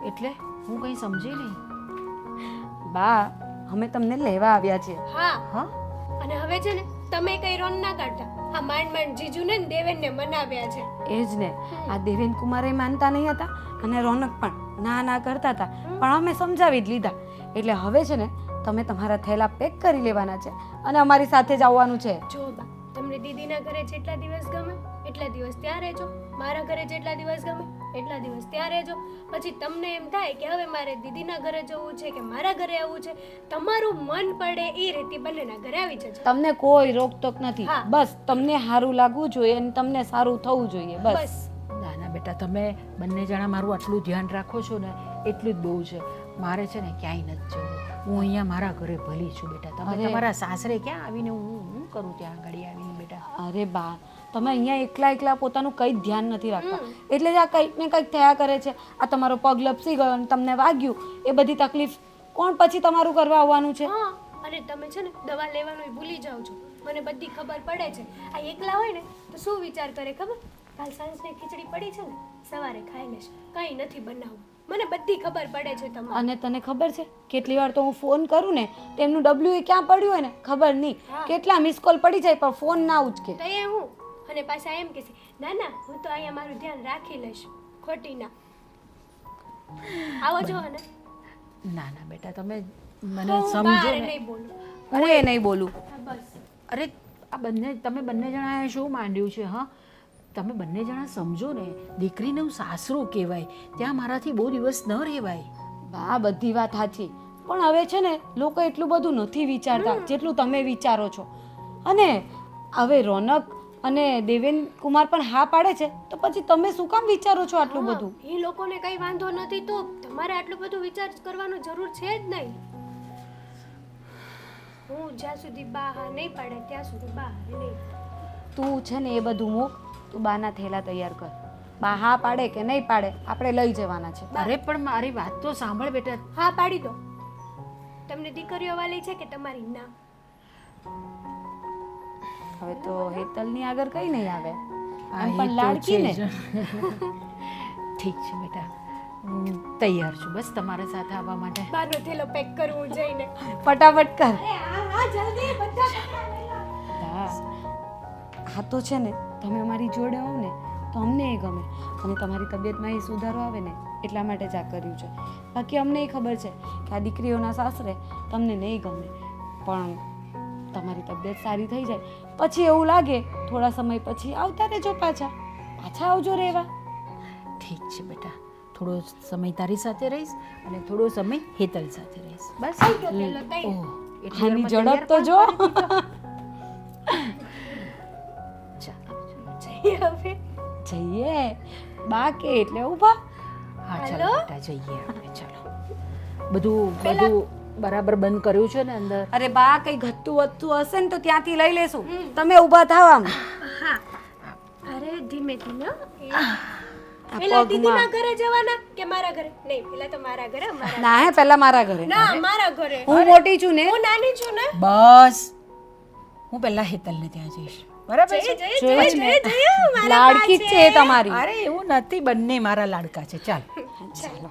એટલે હું કંઈ સમજી નહીં. બા અમે તમને લેવા આવ્યા છીએ. હા હા અને હવે છે ને તમે કઈ રોન ના કાઢતા. આ માંડ માંડ જીજુને ને દેવેનને મનાવ્યા છે. એ જ ને, આ દેવેન કુમારે માનતા નહીં હતા અને રોનક પણ ના કરતા હતા, પણ અમે સમજાવી જ લીધા. એટલે હવે છે ને તમે તમારા થેલા પેક કરી લેવાના છે અને અમારી સાથે જ આવવાનું છે. જો બા, તમને દીદીના ઘરે જેટલા દિવસ ગમે એટલા દિવસ ત્યાં રહેજો, મારા ઘરે જેટલા દિવસ ગમે એટલા દિવસ ત્યાં રહેજો. પછી તમને એમ થાય કે હવે મારે દીદીના ઘરે જવું છે કે મારા ઘરે આવવું છે, તમારું મન પડે એ રીતે બંનેના ઘરે આવી જજો. તમને કોઈ રોકટોક નથી. હા. બસ તમને સારું લાગવું જોઈએ અને તમને સારું થવું જોઈએ. બસ બસ ના ના બેટા, તમે બંને જણા મારું આટલું ધ્યાન રાખો છો ને એટલું જ બહુ છે. મારે છે ને ક્યાંય નથી જવું. હું અહીંયા મારા ઘરે ભલી છું બેટા. તમે અરે. તમારા સાસરે ક્યાં આવીને હું કરું ત્યાં આગળ આવીને બેટા? અરે બા, તમે અહીંયા એકલા પોતાનું કંઈ જ ધ્યાન નથી રાખતા, એટલે જ આ કંઈક ને કંઈક થયા કરે છે. આ તમારો પગ લપસી ગયો અને તમને વાગ્યું, એ બધી તકલીફ કોણ પછી તમારું કરવા આવવાનું છે? હા, અને તમે છે ને દવા લેવાનું ભૂલી જાઓ છો. મને બધી ખબર પડે છે. આ એકલા હોય ને તો શું વિચાર કરે ખબર? કાલ સાંજની ખીચડી પડી છે ને, સવારે ખાઈ લેશ, કંઈ નથી બનાવવું. મને બધી ખબર પડે છે તમારે. અને તને ખબર છે કેટલી વાર તો હું ફોન કરું ને તો એમનું ડબલ્યુ એ ક્યાં પડ્યું હોય ને ખબર નહીં. કેટલા મિસ કોલ પડી જાય પણ ફોન ના ઉચકે. તો એ હું અને પાછા એમ કે ના ના હું તો અહીંયા મારું ધ્યાન રાખી લઈશ, ખોટી ના. આવો જો ને ના ના બેટા, તમે તો મને હું સમજો બહાર ને. નહીં બોલું. હું એ નહીં બોલું. હા, બસ અરે આ તમે બંને જણાએ શું માંડ્યું છે? હા, તમે બંને જણા સમજો ને. દીકરીનું સાસરું કહેવાય, ત્યાં મારાથી બહુ દિવસ ન રહેવાય. બા બધી વાત સાચી, પણ હવે છે ને લોકો એટલું બધું નથી વિચારતા જેટલું તમે વિચારો છો. અને હવે રોનક અને દેવેન કુમાર પણ હા પાડે છે તો પછી તમે શું કામ વિચારો છો આટલું બધું? એ લોકોને કઈ વાંધો નથી તો તમારે આટલું બધું વિચાર કરવાનો જરૂર છે જ નહીં. હું જ્યાં સુધી બહાર નહીં પાડે ત્યાં સુધી બહાર નહીં. તું છે ને એ બધું મૂક, તું બાના થેલા તૈયાર કર. બા હા પાડે કે નહીં પાડે આપણે લઈ જવાના છે. અરે પણ મારી વાત તો સાંભળ બેટા. હા પાડી દો. તમને દીકરીઓ વાલી છે કે તમારી ના? હવે તો હેતલની આગળ કઈ નહીં આવે, હા, એમ એ પણ તો લાડકી છે ને. જ. ઠીક છે બેટા, હું તૈયાર છું બસ તમારા સાથે આવવા માટે. બારનો થેલો પેક કરવું જઈને. ફટાફટ કર. હા જલ્દી બધા કપડાં લઈ લો. હા, આ તો છે ને તમે અમારી જોડે હો ને તો અમને એ ગમે અને તમારી તબિયતમાં એ સુધારો આવે ને એટલા માટે જ આ કર્યું છે. બાકી અમને એ ખબર છે કે આ દીકરીઓના સાસરે તમને નહીં ગમે, પણ તમારી તબિયત સારી થઈ જાય પછી એવું લાગે થોડા સમય પછી આવતા રહેજો, પાછા આવજો રહેવા. ઠીક છે બેટા, થોડો સમય તારી સાથે રહીશ અને થોડો સમય હેતલ સાથે રહીશ બસ. થઈ ગયો થેલો તૈયાર. ઓહ, એટલી આની વારમાં ઝડપ તો તૈયાર જો. ચાલો. જઈએ હવે. જઈએ બા કે એટલે ઊભા. હા ચાલો હાલો? બેટા જઈએ આપણે. ચાલો, બધું બરાબર બંધ કર્યું છે ને અંદર? અરે બા કઈ ઘટતું વધતું હશે ને તો ત્યાંથી લઈ લેશું, તમે ઊભા થાવ આમ. હા અરે ધીમે ધીમે હો. આ પેલા પગમાં. દીદીના ઘરે જવાના કે મારા ઘરે? નહીં, પેલા તો મારા ઘરે. ના હે પહેલા મારા ઘરે. ના મારા ઘરે. હું મોટી છું ને. હું નાની છું ને. બસ હું પહેલા હેતલને ત્યાં જઈશ, બરાબર છે? જોઈ જ ને. લાડકી જ છે એ તમારી. અરે એવું નથી, બંને મારા લાડકા છે. ચાલ ચાલો.